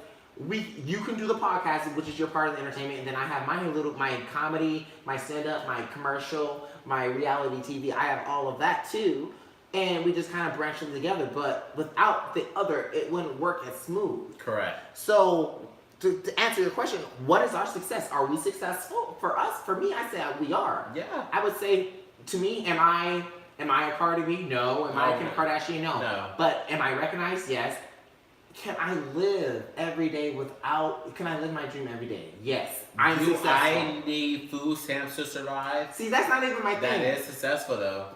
you can do the podcast, which is your part of the entertainment, and then I have my comedy, my stand-up, my commercial, my reality TV. I have all of that too, and we just kind of branch them together. But without the other, it wouldn't work as smooth. Correct. So to answer your question, what is our success? Are we successful? For us, for me, I say we are. Yeah. I would say, to me, am I a Cardi B? No. Am I a Kim Kardashian? No. But am I recognized? Yes. Can I live every day can I live my dream every day? Yes. I'm successful. I need food stamps to survive? See, that's not even my thing. That is successful though.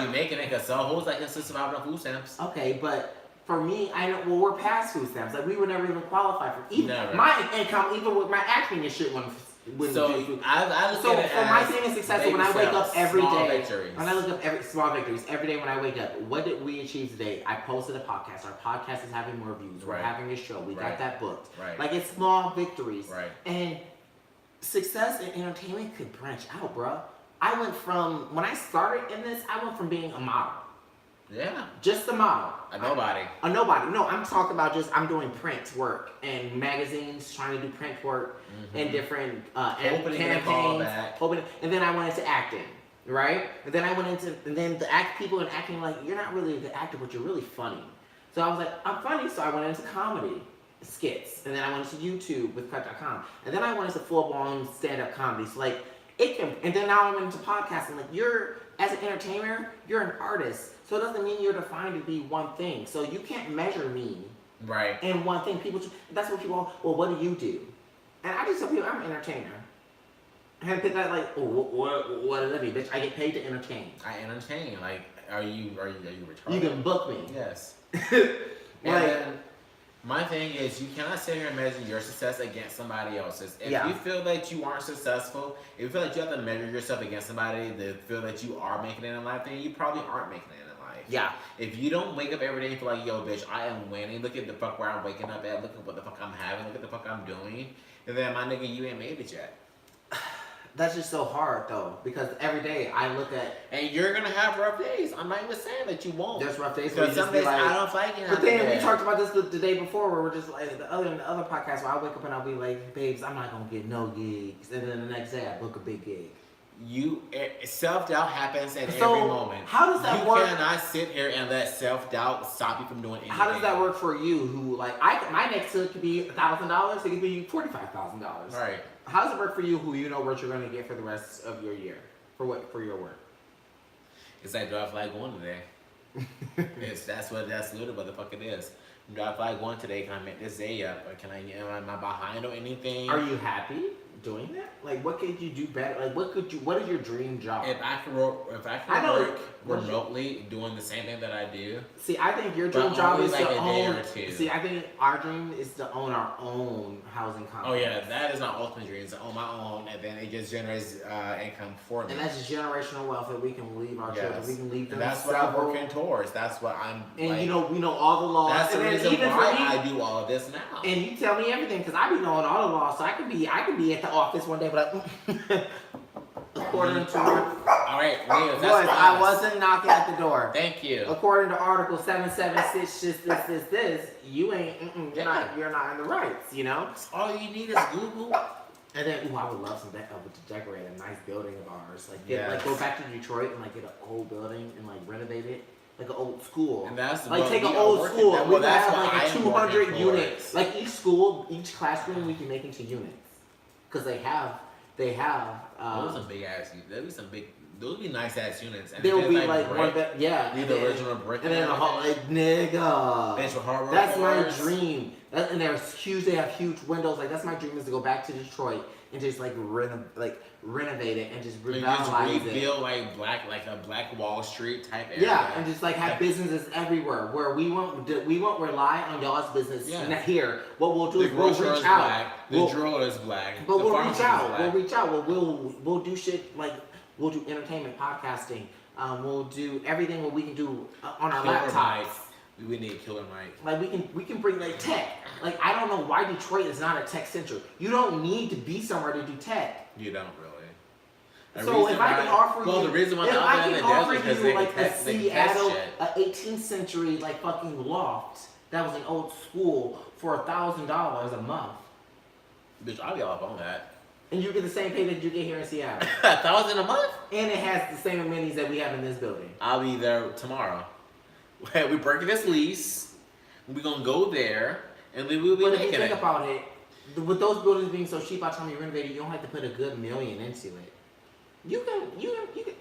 You making it because some hoes like to survive on food stamps. Okay, but for me, I know, we're past food stamps. Like, we would never even qualify for Never. My income, even with my acting and shit, wouldn't so do food. I look So at it for as my thing is successful when I wake up every small day. Victories. When I look up small victories every day when I wake up. What did we achieve today? I posted a podcast. Our podcast is having more views. We're having a show. We got that booked. Right. Like, it's small victories. Right. And success in entertainment could branch out, bro. I went from, when I started in this, I went from being a model. Yeah. Just a model. A nobody. A nobody. No, I'm talking about I'm doing print work and magazines, trying to do print work and different campaigns. And then I went into acting, right? And then people in acting like, you're not really a good actor, but you're really funny. So I was like, I'm funny, so I went into comedy skits. And then I went into YouTube with cut.com. And then I went into full-blown stand-up comedy. So like, and then now I'm into podcasting. Like, as an entertainer, you're an artist. So it doesn't mean you're defined to be one thing. So you can't measure me in one thing. That's what people, well, what do you do? And I just tell people, I'm an entertainer. And people are like, what does that mean, bitch? I get paid to entertain. I entertain. Like, are you retarded? You can book me. Yes. Like, then my thing is, you cannot sit here and measure your success against somebody else's. If you feel that you aren't successful, if you feel like you have to measure yourself against somebody that feel that you are making it in life, then you probably aren't making it in life. Yeah. If you don't wake up every day and feel like, yo, bitch, I am winning. Look at the fuck where I'm waking up at. Look at what the fuck I'm having. Look at the fuck I'm doing. And then, my nigga, you ain't made it yet. That's just so hard, though, because every day I look at... And you're going to have rough days. I'm not even saying that you won't. There's rough days. Because some days I don't like it. But then we talked about this the day before where we're just like, the other podcast where I wake up and I'll be like, babes, I'm not going to get no gigs. And then the next day I book a big gig. Self-doubt happens at every moment. How does that work? You cannot sit here and let self-doubt stop you from doing anything. How does that work for you who, like, my next hit could be $1,000, it could be $45,000. Right. How does it work for you who you know what you're going to get for the rest of your year? For your work? It's like, do I feel like going today? That's literally what the fuck it is. Do I feel like going today? Can I make this day up? Or am I behind on anything? Are you happy doing that? Like, what could you do better? Like, what is your dream job? If I can work remotely doing the same thing that I do. See, I think your dream job is like to own. Day or two. See, I think our dream is to own our own housing complex. Oh yeah, that is my ultimate dream. Is to own my own, and then it just generates income for me. And that's generational wealth that we can leave our children. We can leave them. And that's what I'm working towards. That's what I'm. And like, we know all the laws. That's the reason why I do all of this now. And you tell me everything because I be knowing all the laws, so I could be at the office one day, but according to all right, Leo, boys, I wasn't knocking at the door. Thank you. According to Article 776, just this, you ain't. You're not in the rights. You know. All you need is Google. And then, I would love to decorate a nice building of ours. Like, go back to Detroit and get an old building and renovate it. Like an old school. And that's take an old school and we can have a 200 units. Like each classroom we can make into units. Because they have those are big ass. There'll be some big Those would be nice ass units. And They would if be it's like brick, one that, yeah. leave the original brick. And then the whole, like, nigga. Thanks for hardware. That's my floors. dream. And there's huge. They have huge windows. Like that's my dream is to go back to Detroit and just like renovate it and just And revitalize just it. rebuild like a Black Wall Street type area. Yeah, and just like have businesses everywhere where we won't rely on y'all's business. Yeah. And here, what we'll do The is we'll grocer reach is out. black. The driller is black. But the we'll pharmacist reach is out. black. We'll reach out. We'll do shit like we'll do entertainment, podcasting. We'll do everything what we can do on our Killer laptops. Mike. We need Killer Mike. Like we can bring like tech. Like I don't know why Detroit is not a tech center. You don't need to be somewhere to do tech. You don't really. So if I can offer you, the reason why if they're I out there in can the offer desert because you they like can a test, they can test Seattle, shit. a 18th century like fucking loft that was an old school for $1,000 a month, Bitch, I'll be all up on that. and you get the same pay that you get here in Seattle, $1,000 a month? and it has the same amenities that we have in this building. I'll be there tomorrow. We breaking this lease. We're gonna go there, and we will be But if you making think it. about it, with those buildings being so cheap, by the time you renovate it, you don't have to put a good million into it. You can,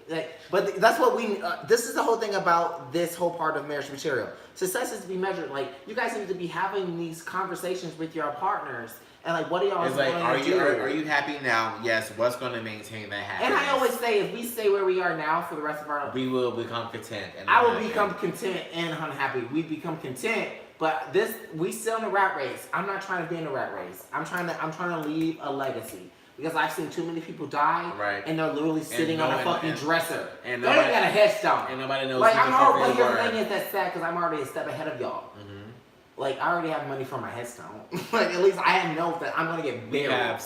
like, but that's what we, this is the whole thing about this whole part of marriage material. Success is to be measured, like, you guys need to be having these conversations with your partners, and like, what are y'all It's like, going to do? are you happy now? Yes. What's gonna maintain that happiness? And I always say, if we stay where we are now for the rest of our life, we will become content. And I will unhappy. become content and unhappy. We become content, but we still in the rat race. I'm not trying to be in the rat race. I'm trying to leave a legacy. Because I've seen too many people die, Right. and they're literally sitting on a fucking dresser. and They ain't nobody- got a headstone. And nobody knows Like who I'm the fuck already, they but were. the thing is that's sad because I'm already a step ahead of y'all. Mhm. Like I already have money for my headstone. Like at least I know that I'm gonna get We buried. have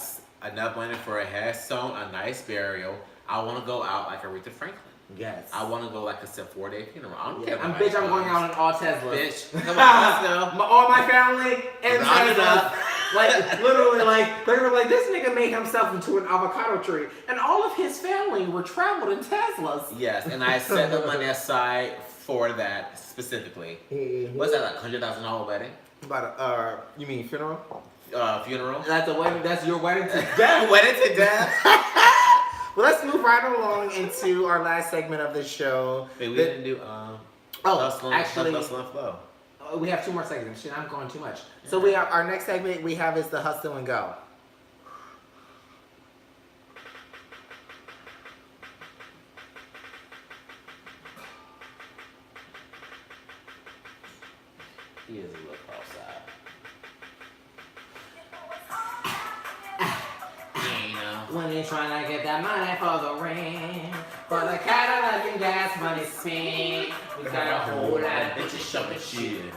enough money for a headstone, a nice burial. I want to go out like Aretha Franklin. Yes. I want to go like a 4-day funeral. I don't care. I'm about bitch. I'm my going clothes. out in all Teslas. Bitch, come on, let's go. All my family and Round it Teslas. up. Like literally, like they're gonna be like this nigga made himself into an avocado tree, and all of his family were traveled in Teslas. Yes, and I set the money aside for that specifically. What's that, like $100,000 wedding? But you mean funeral? Funeral? That's a wedding. That's your wedding to death. Wedding to death? Well, let's move right along into our last segment of this show. Wait, we didn't do Actually, Hustle and Flow. we have two more segments. Shit, I'm going too much. So we have our next segment. We have is the hustle and go. He is a little cross-eyed. You know. When you're trying to get that money for the rent, for the Cadillac and gas money spent, we got a whole lot of bitches shoving shit.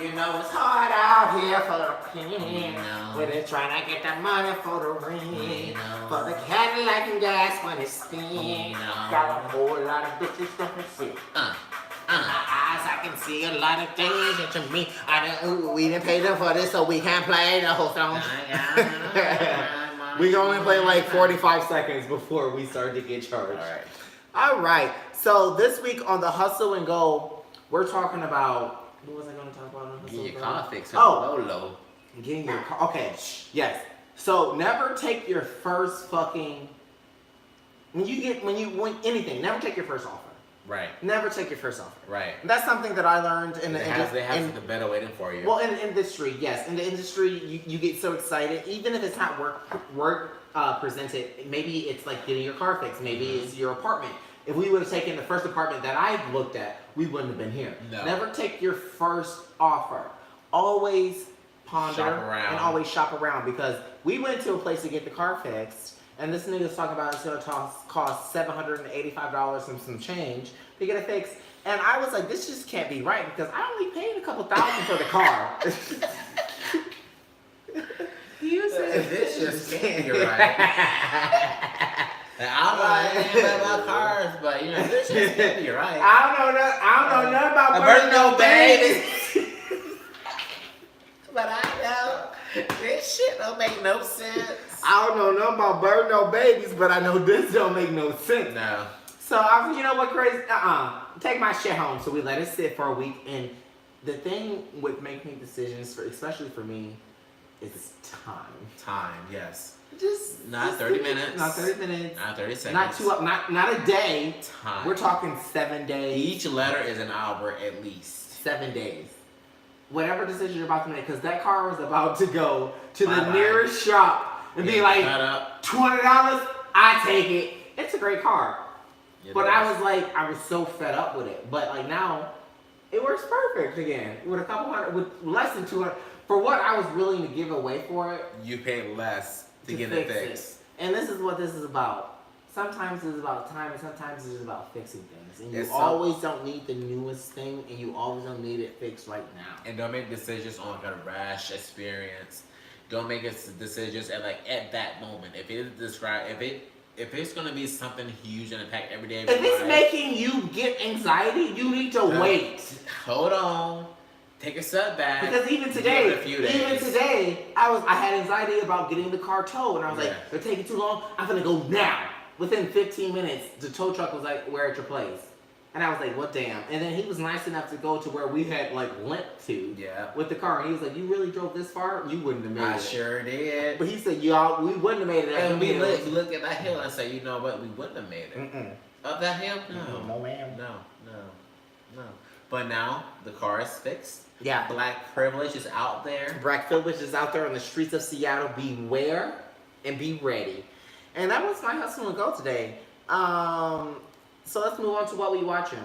You know it's hard out here for the pen. When they're trying to get that money for the rent, for the Cadillac and gas money spent, got a whole lot of bitches shoving shit. In my eyes, I can see a lot of things that to me. We didn't pay them for this, so we can't play the whole song. We only play like 45 seconds before we start to get charged. All right. So this week on the Hustle and Go, we're talking about. What was I going to talk about on Hustle Get and your Go? car fixed. Oh. Low. Getting your car. Okay. Yes. So never take your first fucking. When you win anything, never take your first offer. Right. Never take your first offer. Right. That's something that I learned in the They have something better waiting for you. Well, in the industry, yes. In the industry, you get so excited, even if it's not work presented. Maybe it's like getting your car fixed. Maybe it's your apartment. If we would have taken the first apartment that I looked at, we wouldn't have been here. No. Never take your first offer. Always ponder Shop around. and always shop around, because we went to a place to get the car fixed. And this nigga's talking about it's gonna cost $785 and some change to get it fixed. And I was like, this just can't be right, because I only paid a couple $1,000 for the car. You said This just can't be right. I don't know anything about cars, but you know, this just can't be right. I don't know nothing about birthing birthing no no babies. But I know this shit don't make no sense. I don't know nothing about birthing no babies, but I know this don't make no sense. No. So I was, you know what, crazy? Take my shit home. So we let it sit for a week, and the thing with making decisions, especially for me, is time. Time, yes. Just Not 30 minutes. Not 30 minutes. Not 30 seconds. Not 2 hours. Not a day. Time. We're talking 7 days. Each letter is an hour at least. 7 days. Whatever decision you're about to make, because that car was about to go to the Bye-bye. nearest shop and be like, $20, I take it. It's a great car. But I was like, I was so fed up with it. But like now, it works perfect again. With a couple hundred, with less than 200. For what I was willing to give away for it. You paid less to get it fixed. And this is what this is about. Sometimes it's about time and sometimes it's about fixing things. And you always don't need the newest thing and you always don't need it fixed right now. And don't make decisions on like a rash experience. Don't make decisions at that moment. If it's gonna be something huge and impact every day of your life. If it's making you get anxiety, you need to wait. Hold on. Take a step back. Because even today, I had anxiety about getting the car towed, and I was like, "They're taking too long. I'm gonna go now." Within 15 minutes, the tow truck was like, "We're at your place," and I was like, "What damn?" And then he was nice enough to go to where we had like limped to with the car, and he was like, "You really drove this far? You wouldn't have made it." I sure did. But he said, "Y'all, we wouldn't have made it." And we looked at that hill and said, "You know what? We wouldn't have made it." Up that hill? No, ma'am. No. But now the car is fixed. Yeah. Black privilege is out there. Black privilege is out there on the streets of Seattle. Beware and be ready. And that was my hustle and go today. So let's move on to what we watching.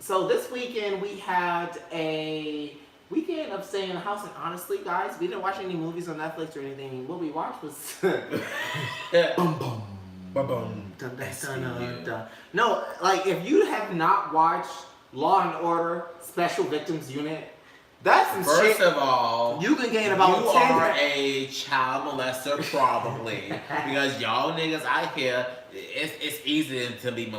So this weekend we had a weekend of staying in the house, and honestly, guys, we didn't watch any movies on Netflix or anything. What we watched was boom boom boom dun, dun, dun, dun, dun. No, like if you have not watched Law and Order Special Victims Unit, that's some shit. First of all, you can gain about you 10 are a child molester probably because y'all niggas out here, it's easy to be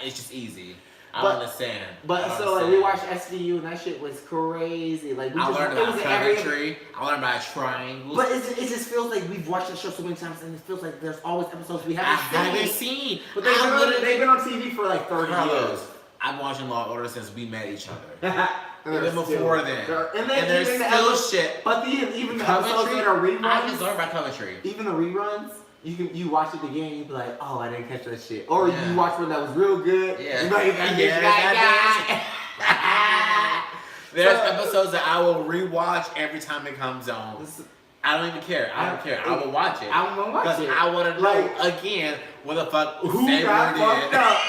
it's just easy. I understand. But so like we watched SVU and that shit was crazy. Like I learned about symmetry. I learned about triangles. But it just feels like we've watched the show so many times, and it feels like there's always episodes we haven't seen. But they've been on TV for like 30 years. I've been watching Law and Order since we met each other. Even before then. And there's still shit. But even the episodes that are reruns. I just learned about Coventry. Even the reruns, you watch it again, you be like, oh, I didn't catch that shit. Or you watch one that was real good. Yeah. You like, There's episodes that I will rewatch every time it comes on. I don't even care. I don't care. I will watch it. I'm gonna watch it. Because I want to know again what the fuck who got fucked up.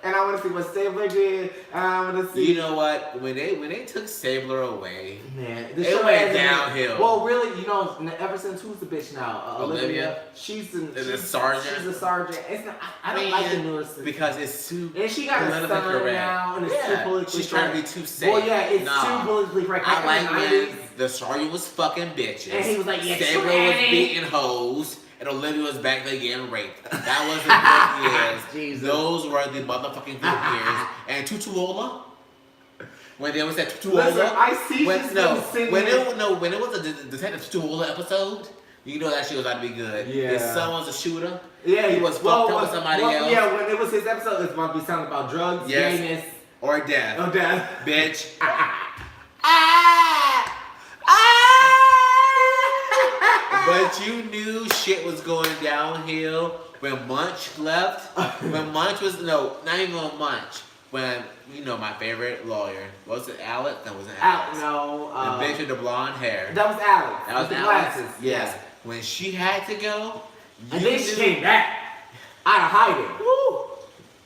And I want to see what Stabler did. And I want to see. You know what? When they took Stabler away, man, it went downhill. Well, really, you know, ever since who's the bitch now? Olivia. She's the sergeant. She's the sergeant. It's not, I don't like the newer sister. Because it's too. And she got a son now, and it's too politically she's trying to be too safe. Well, yeah, it's too politically correct. I like when the sergeant was fucking bitches. And he was like, yeah, Stabler was beating hoes. And Olivia was back there getting raped. That was the good years. Those were the motherfucking good years. And Tutuola, when there was that Tutuola, when it was a Detective Tutuola episode, you know that shit was about to be good. Yeah. His son was a shooter. Yeah, he was fucked up with somebody else. Yeah, when it was his episode, it's about to be something about drugs, gayness, or death. Or death, bitch. But you knew shit was going downhill when Munch left. When Munch was, not even on Munch. When, my favorite lawyer. Was it Alex? That wasn't Alex. No. The bitch with the blonde hair. That was Alex. That was the Alex. glasses. Yes. Yeah. When she had to go. And then she came back. Out of hiding. Woo.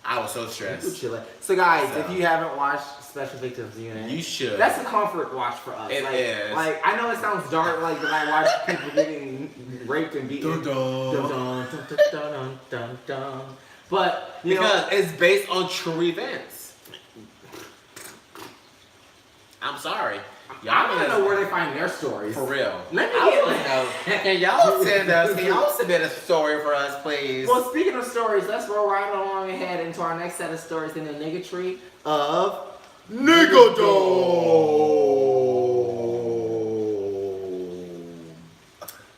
I was so stressed. So guys, if you haven't watched Special Victims Unit, you should. That's a comfort watch for us. It is. Like I know it sounds dark, like when I watch people getting raped and beaten. But because it's based on true events. I'm sorry. I don't know where they find their stories. For real. Let me get Can y'all submit a story for us, please? Well, speaking of stories, let's roll right along ahead into our next set of stories in the nigga tree of Nigga Dome.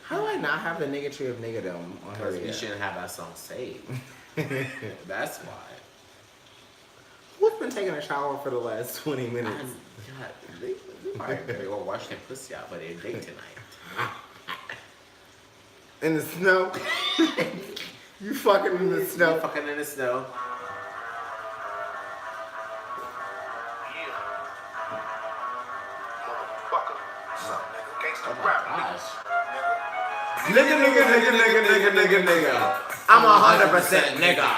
How do I not have the nigga tree of Nigga Dome on her? Because we shouldn't have that song saved. That's why. Who's been taking a shower for the last 20 minutes? They probably gonna wash their pussy out for their date tonight. In the snow. You fucking in the snow. Fucking in the snow. Oh my gosh. Nigga. I'm 100% nigga.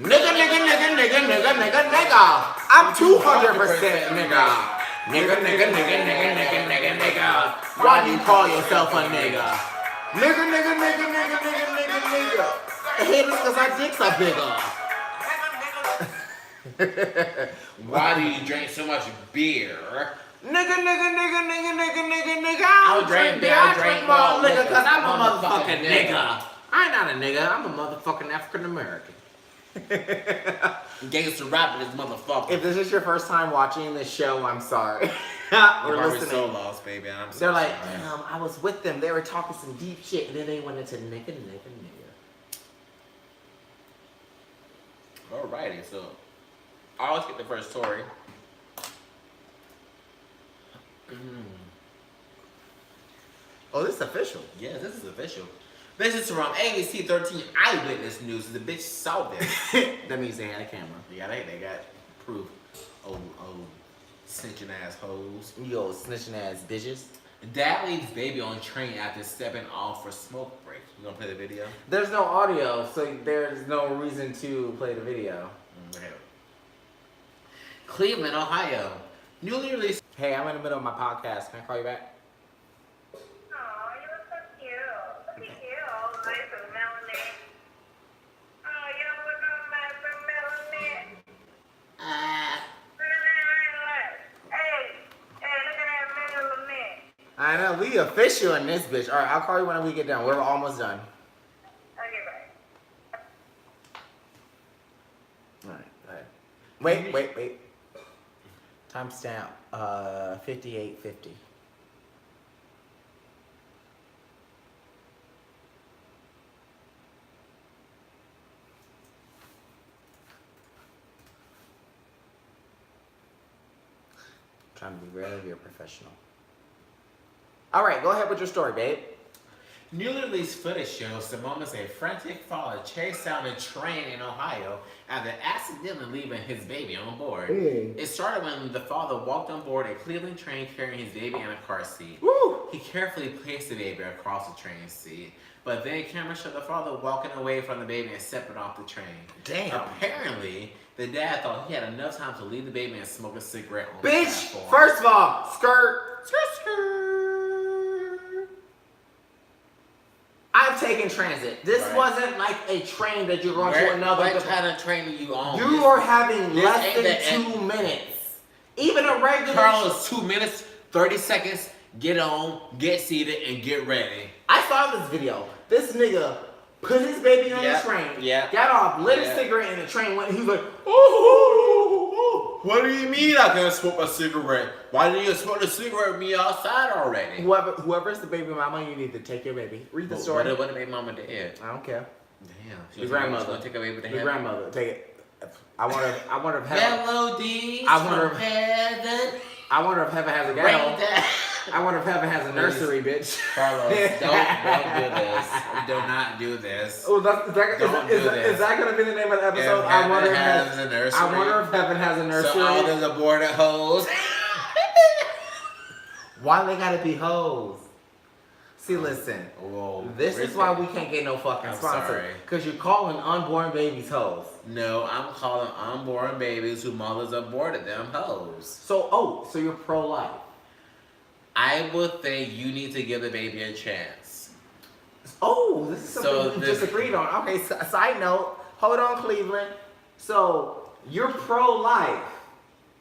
Nigga. I'm 200% nigga. Nigga. Why do you call yourself a nigga? Nigga. I hate it because our dicks are bigger. Why do you drink so much beer? Nigga. I'll drink beer. I drink more liquor because I'm a motherfucking nigga. I ain't not a nigga. I'm a motherfucking African American. Gangster rapping this motherfucker. If this is your first time watching this show, I'm sorry. We're Or listening. so lost, baby. I'm so They're like, sorry. damn, I was with them. They were talking some deep shit, and then they went into nigga. Alrighty, so I always get the first story. Oh, this is official. Yes, this is official. This is from ABC 13 Eyewitness News. The bitch saw this. That means they had a camera. Yeah, they got proof. Oh, snitching ass hoes. Yo, snitching ass bitches. Dad leaves baby on train after stepping off for smoke break. You gonna play the video? There's no audio, so there's no reason to play the video. Okay. Cleveland, Ohio. Newly released. Hey, I'm in the middle of my podcast. Can I call you back? Oh, you look so cute. Look at you, all nice and melanin. Oh, you look all nice and melanin. Look at that melanin. I know, we official in this bitch. Alright, I'll call you when we get done. We're almost done. Okay, bye. Alright, go ahead. Wait. Timestamp, 58:50. Trying to be very professional. Alright, go ahead with your story, babe. Newly released footage shows the moments a frantic father chased down a train in Ohio after accidentally leaving his baby on board. It started when the father walked on board a Cleveland train carrying his baby in a car seat. Woo! He carefully placed the baby across the train seat, but then camera showed the father walking away from the baby and stepping off the train. Damn. Apparently, the dad thought he had enough time to leave the baby and smoke a cigarette on the Bitch! platform. First of all, skirt. I've taken transit. This Right. wasn't like a train that you're going to another. What kind of train are you on? You are having this less ain't than the 2 minutes. Even a regular. Karlos, 2 minutes, 30 seconds, get on, get seated, and get ready. I saw this video. This nigga put his baby on Yeah, the train. yeah, Got off, lit yeah. a cigarette, and the train went. And he was like, oh. What do you mean I can smoke a cigarette? Why didn't you smoke a cigarette with me outside already? Whoever's the baby mama, you need to take your baby. Read the story. What did baby mama did? I don't care. Damn. The grandmother. She gonna take a baby to The heaven? grandmother, take it. I wonder if heaven. Melodies I wonder from if- heaven. I wonder if heaven has a Rain ghetto. down. I wonder if heaven has a nursery, bitch. Karlos, don't do this. Do not do this. Oh, is this. that gonna be the name of the If episode? heaven has a nursery. I wonder if heaven has a nursery. So all those aborted hoes. Why they gotta be hoes? See, listen. Whoa. This is why we can't get no fucking I'm sponsor. sorry. Cause you're calling unborn babies hoes. No, I'm calling unborn babies whose mothers aborted them hoes. So you're pro-life. I would think you need to give the baby a chance. Oh, this is something So we this- disagreed on. Okay, side note. Hold on, Cleveland. So you're pro-life.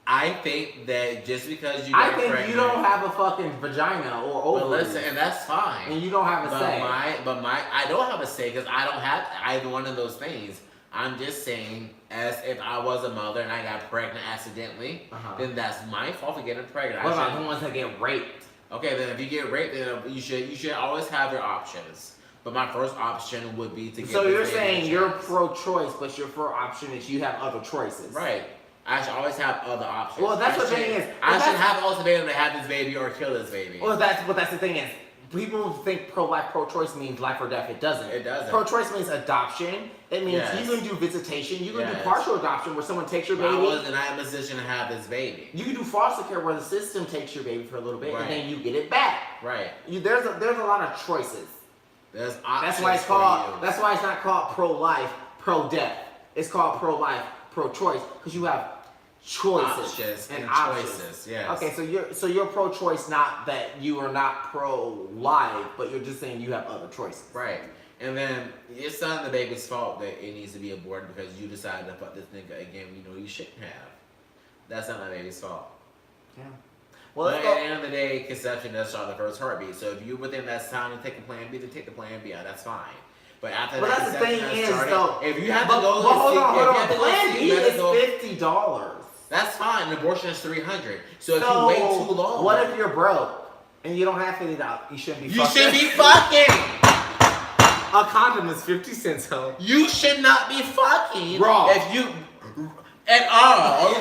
I think that just because you I got think pregnant, you don't have a fucking vagina or But ovaries. listen, and that's fine. And you don't have a say. I don't have a say because I don't have either one of those things. I'm just saying, as if I was a mother and I got pregnant accidentally, then that's my fault for getting pregnant. What about the ones that get raped? Okay, then if you get raped, then you should always have your options. But my first option would be to get. So the you're baby saying a you're chance. pro-choice, but your first option is you have other choices. Right. I should always have other options. Well, that's the thing is. I should have also been able to have this baby or kill this baby. Well, that's the thing is. people think pro-life, pro-choice means life or death. It doesn't. It doesn't. Pro-choice means adoption. It means Yes. you can do visitation. You can do Yes. partial adoption where someone takes your I baby. was not in a position to have this baby. You can do foster care where the system takes your baby for a little bit Right. and then you get it back. Right. There's a lot of choices. There's That's options why it's for called. you. That's why it's not called pro-life, pro-death. It's called pro-life, pro-choice because you have choices Options and options. choices, yes. Okay, so you're pro-choice, not that you are not pro-life, but you're just saying you have other choices. Right. And then it's not the baby's fault that it needs to be aborted because you decided to fuck this nigga again. You know you shouldn't have. That's not the baby's fault. Yeah. Well, But let's at the go. end of the day, conception does start the first heartbeat. So if you're within that time to take a plan B, then take the plan B out. That's fine. But after But that that's the conception thing has is, started, though. if you have But to go hold on, if you hold have on. to go Plan see B medical- is $50. That's fine. An abortion is $300. So if you wait too long, what if you're broke and you don't have $50? You shouldn't be. you fucking. should be fucking. A condom is 50 cents, ho. You should not be fucking Raw. if you at all.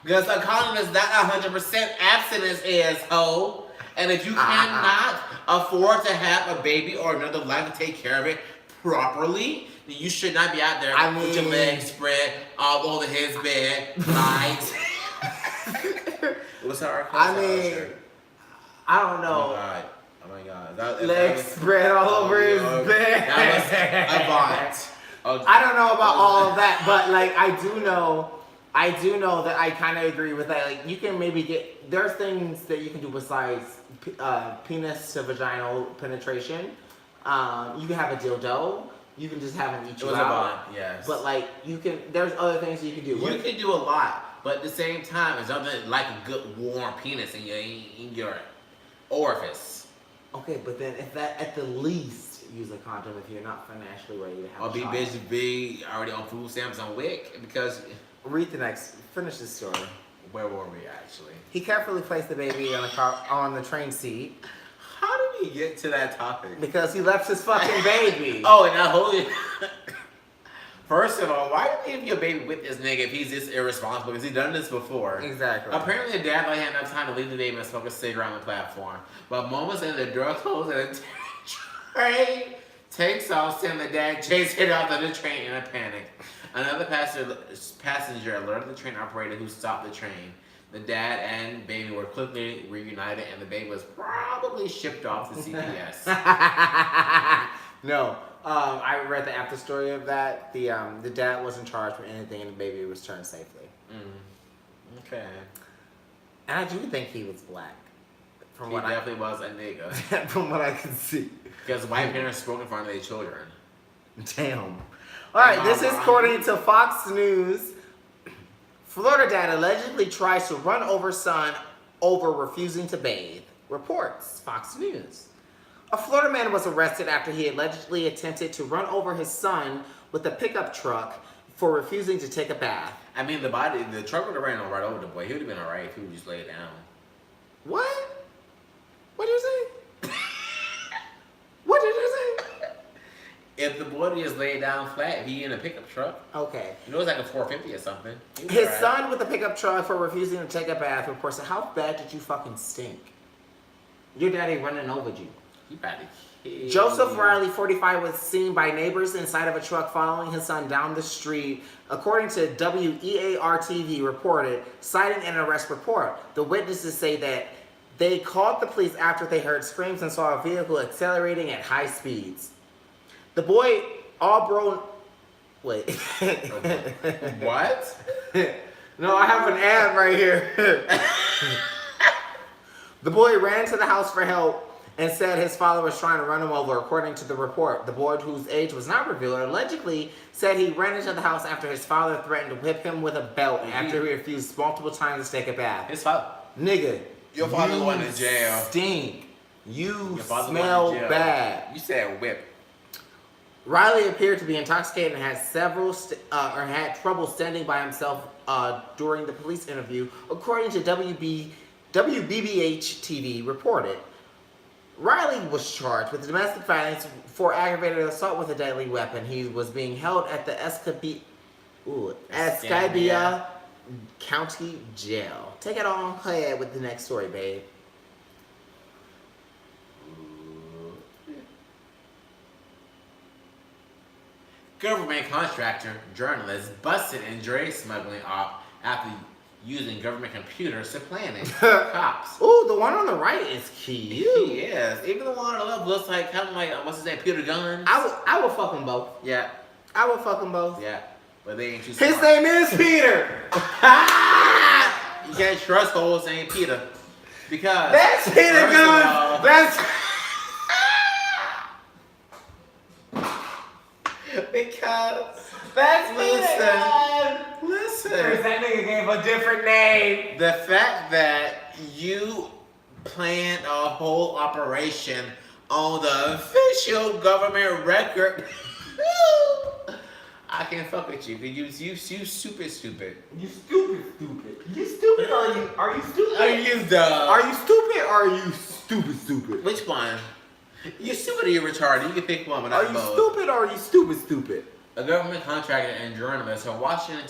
Because a condom is not 100% abstinence is, ho. And if you cannot afford to have a baby or another life to take care of it properly, then you should not be out there with your legs spread all over his bed, like. What's our? I mean, I don't Oh know. my god! Oh my god! That Legs was- spread all over his oh, bed. That was avant. I don't know about all of that, but like I do know that I kind of agree with that. Like you can maybe get there's things that you can do besides penis to vaginal penetration. You can have a dildo. You can just have them eat It you was out. avant, yes. But like you can, there's other things you can do. You can do a lot, but at the same time, it's nothing like a good warm penis in your orifice. Okay, but then if that at the least use a condom if you're not financially ready to have Or a be child. busy, be already on food stamps on WIC because Read the next. Finish this story. where were we actually? He carefully placed the baby on the train seat How did we get to that topic? because he left his fucking baby. Oh, and now hold it. First of all, why did you leave your baby with this nigga if he's this irresponsible? Because he's done this before. Exactly. Apparently, the dad had enough time to leave the baby and smoke a cigarette on the platform. But moments later, the door closed and the train takes off, sending the dad chasing it off of the train in a panic. Another passenger alerted the train operator who stopped the train. The dad and baby were quickly reunited, and the baby was probably shipped off to CPS. No. I read the after story of that. The dad wasn't charged with anything and the baby was returned safely. Okay. And I do think he was black. From He what definitely was a nigga. from what I can see. Because white parents spoke in front of their children. Damn. Alright, this is according to Fox News. Florida dad allegedly tries to run over son over refusing to bathe. Reports Fox News. A Florida man was arrested after he allegedly attempted to run over his son with a pickup truck for refusing to take a bath. I mean, the truck would have ran right over the boy. He would have been alright if he would just lay down. What? What did you say? What did you say? If the boy just lay down flat, if he in a pickup truck, Okay. you know it's like a 450 or something. He was His alright. son with the pickup truck for refusing to take a bath reports said, how bad did you fucking stink? Your daddy running over you. He probably killed Joseph you. Riley, 45, was seen by neighbors inside of a truck following his son down the street, according to WEAR-TV reported, citing an arrest report. The witnesses say that they called the police after they heard screams and saw a vehicle accelerating at high speeds. The boy, all bro... Wait. What? No, I have an ad right here. The boy ran to the house for help and said his father was trying to run him over, according to the report. The boy, whose age was not revealed, allegedly said he ran into the house after his father threatened to whip him with a belt after he refused multiple times to take a bath. His father. Nigga, Your father you going to jail. stink. You Your father smell going to jail. bad. You said whip. Riley appeared to be intoxicated and had had trouble standing by himself during the police interview, according to WBBH-TV reported. Riley was charged with domestic violence for aggravated assault with a deadly weapon. He was being held at the Escambia County Jail. Take it on ahead with the next story, babe. Government contractor, journalist, busted in drug smuggling off after using government computers to plan it. Cops. Ooh, the one on the right is cute. Yes. Even the one on the left looks like kind of like what's his name, Peter Guns. I would fuck them both. Yeah. I would fuck them both. Yeah. But they ain't too smart. His name is Peter. You can't trust hoes named Peter. Because That's Peter first of all, Guns. That's because that's Peter Guns. Listen. That nigga gave a different name. The fact that you planned a whole operation on the official government record, I can't fuck with you because you super stupid. You stupid. You stupid or are you stupid? Are you dumb? Are you stupid or are you stupid? Which one? You stupid or you retarded? You can pick one, but Are not you both. stupid or are you stupid? A government contractor and journalist from Washington,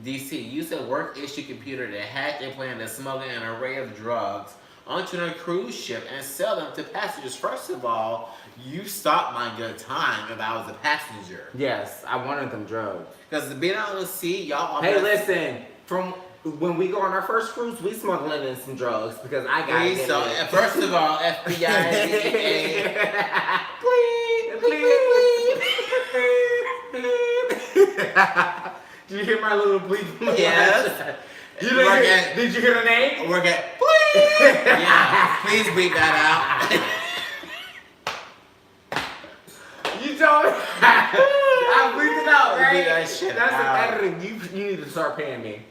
D.C. used a work-issue computer to hack and plan to smuggle an array of drugs onto a cruise ship and sell them to passengers. First of all, you stopped my good time if I was a passenger. Yes, I wanted them drugs. Because being out on the sea, y'all... Hey, listen, from when we go on our first cruise, we smuggling in some drugs because I got Please, it. so, first of all, FBI, Did you hear my little bleep? Yes. Did you hear the name? Work at, please. Yeah, please beat that out. You told me. I bleeped it out, right? Beat that shit That's out. the editing. You need to start paying me.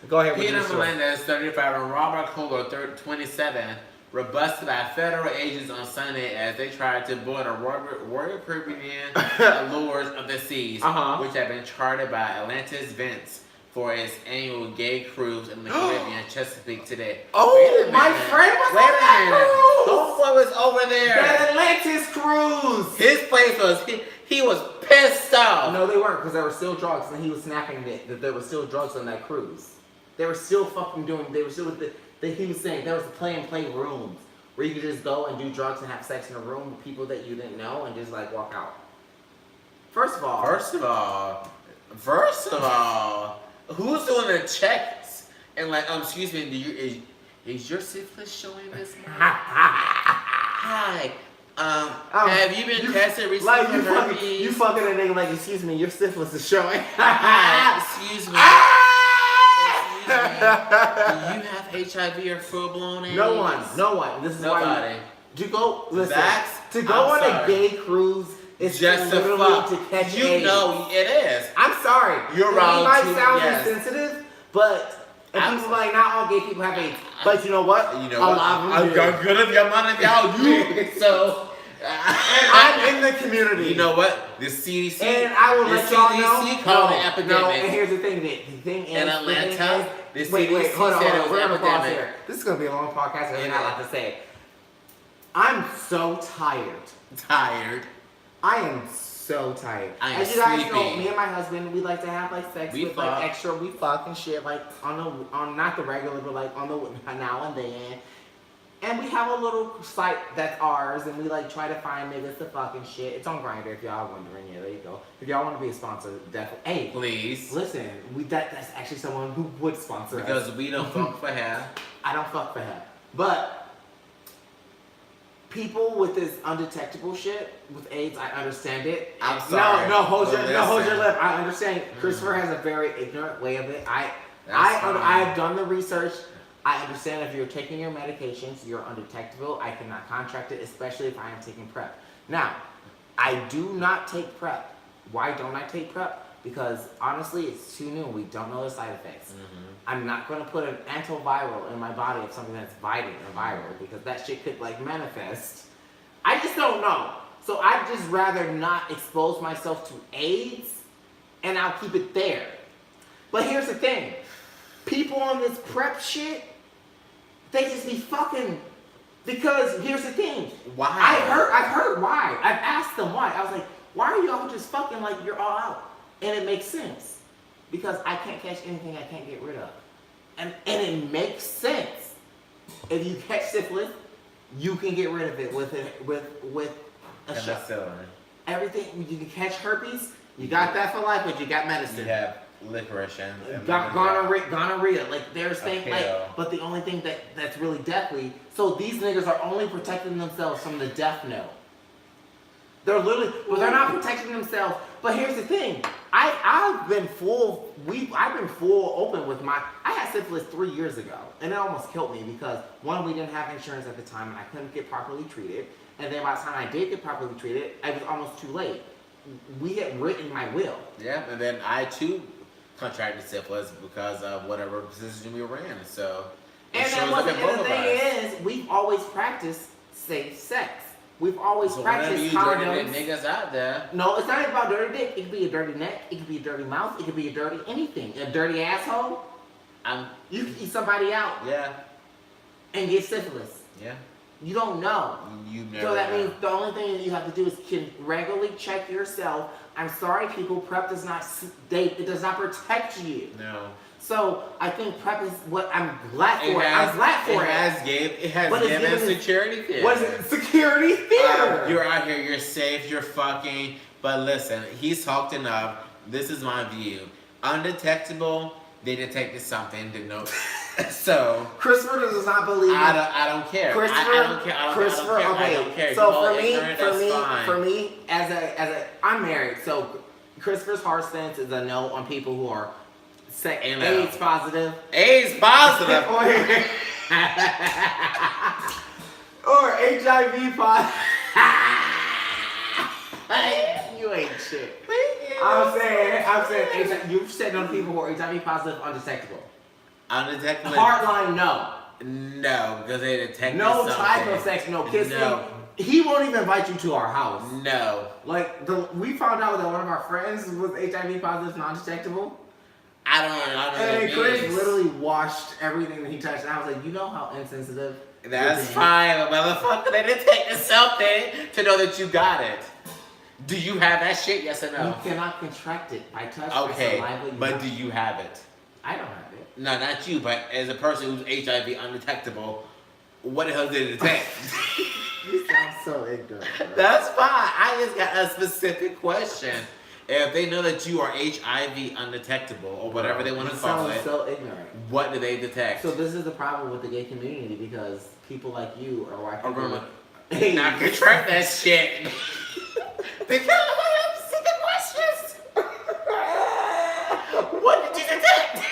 Go ahead with Peter your story. Melendez, 35, and Robert Kohler, 27, were busted by federal agents on Sunday as they tried to board a Royal Caribbean Allures of the Seas, which had been chartered by Atlantis Vince for its annual gay cruise in the Caribbean, Chesapeake today. Oh, my friend was on that cruise! Homeboy was over there. That Atlantis cruise! His place was, he was pissed off. No, they weren't, because there were still drugs, and he was snapping that there were still drugs on that cruise. They were still fucking doing, they were still with he was saying there was play rooms where you could just go and do drugs and have sex in a room with people that you didn't know and just like walk out. First of all, who's doing the checks? And like, excuse me, is your syphilis showing this morning? Hi. Have you been tested recently like for herpes? you fucking a nigga like, excuse me, your syphilis is showing. Hi, excuse me. Do you have HIV or full-blown AIDS? No one. This is Nobody. why to go listen. That's, To go I'm on sorry. a gay cruise is Just to literally fuck. to catch You AIDS. know it is. I'm sorry. You're It wrong might too, sound yes. insensitive, but and I'm people like not all gay people have AIDS. But you know what? You know a what? lot of them I'm do. got good of your money, y'all. You so. And I'm in the community. You know what? The CDC. And I will the let y'all CDC know. called it epidemic. No, and here's the thing. The thing is, In Atlanta, the wait, CDC hold on. said it was We're gonna pause epidemic. here. This is gonna be a long podcast. It There's not a lot to say. I'm so tired. Tired. I am so tired. I am As you guys know, sleepy. me and my husband, we like to have like sex We with fuck. like extra. We fuck and shit like on not the regular, but like on the now and then. And we have a little site that's ours, and we like try to find niggas to fuck and shit. It's on Grindr if y'all wondering. Yeah, there you go. If y'all want to be a sponsor, definitely. Hey, Please. listen, that's actually someone who would sponsor us. Because we don't fuck for hair. I don't fuck for him. But people with this undetectable shit with AIDS, I understand it. I'm sorry. No, hold your Listen. lip. I understand. Christopher has a very ignorant way of it. I fine. have done the research. I understand if you're taking your medications, you're undetectable. I cannot contract it, especially if I am taking PrEP. Now, I do not take PrEP. Why don't I take PrEP? Because honestly, it's too new. We don't know the side effects. I'm not going to put an antiviral in my body of something that's viral because that shit could like manifest. I just don't know. So I'd just rather not expose myself to AIDS, and I'll keep it there. But here's the thing. People on this PrEP shit, they just be fucking, because here's the thing. Why? I've heard why. I've asked them why. I was like, why are y'all just fucking like you're all out? And it makes sense. Because I can't catch anything I can't get rid of. And it makes sense. If you catch syphilis, you can get rid of it with a shot. Penicillin. Everything, you can catch herpes, You got that for life, but you got medicine. You have licorice and gonorrhea. Like there's things like, Okay. but the only thing that's really deathly. So these niggas are only protecting themselves from the death note. They're literally, but they're not protecting themselves. But here's the thing: I've been full open with my. I had syphilis 3 years ago, and it almost killed me because one, we didn't have insurance at the time, and I couldn't get properly treated. And then by the time I did get properly treated, it was almost too late. We had written my will. Yeah, and then I too contracted syphilis because of whatever position we were in. So, And shows that up wasn't. in both And the of thing us. is, we've always practiced safe sex. We've always So whenever practiced you dirty condoms. niggas out there, No, it's not even about dirty dick. It could be a dirty neck. It could be a dirty mouth. It could be a dirty anything. A dirty asshole. You can eat somebody out yeah, and get syphilis. yeah. You don't know. You never. So that know. means the only thing that you have to do is can regularly check yourself. I'm sorry, people. PrEP does not it does not protect you. No. So I think PrEP is what I'm glad for. has, I'm glad for it. It has What is given given is- security fear. What is it? Security theater. You're out here, you're safe, you're fucking. But listen, he's talked enough. This is my view. Undetectable, they detected something, didn't know. So Christopher does not believe it. I don't care. Christopher, I don't care. I don't care. So You're all for ignorant, me, as a, I'm married. So Christopher's hard stance is a no on people who are AIDS positive. AIDS positive. or HIV positive. You ain't shit. I'm saying, you've said no to people who are HIV positive, undetectable. Undetectable. Hardline, no. No, because they detected No something. type of sex, no kissing. No. He won't even invite you to our house. No. Like, we found out that one of our friends was HIV positive, non-detectable. I don't know And what it Chris means. literally washed everything that he touched. And I was like, you know how insensitive? That's you're being? fine, but motherfucker, they detected something to know that you got it. Do you have that shit? Yes or You no? cannot contract it by touch, Okay, by saliva. but do you have it? I don't have it. No, not you, but as a person who's HIV undetectable, what the hell did it detect? You sound so ignorant. Bro. That's fine. I just got a specific question. If they know that you are HIV undetectable or whatever they want to You call sound it, so ignorant. what do they detect? So this is the problem with the gay community because people like you are white Or people. gonna Hey, not contract that shit. Because I have stupid questions. What did you detect?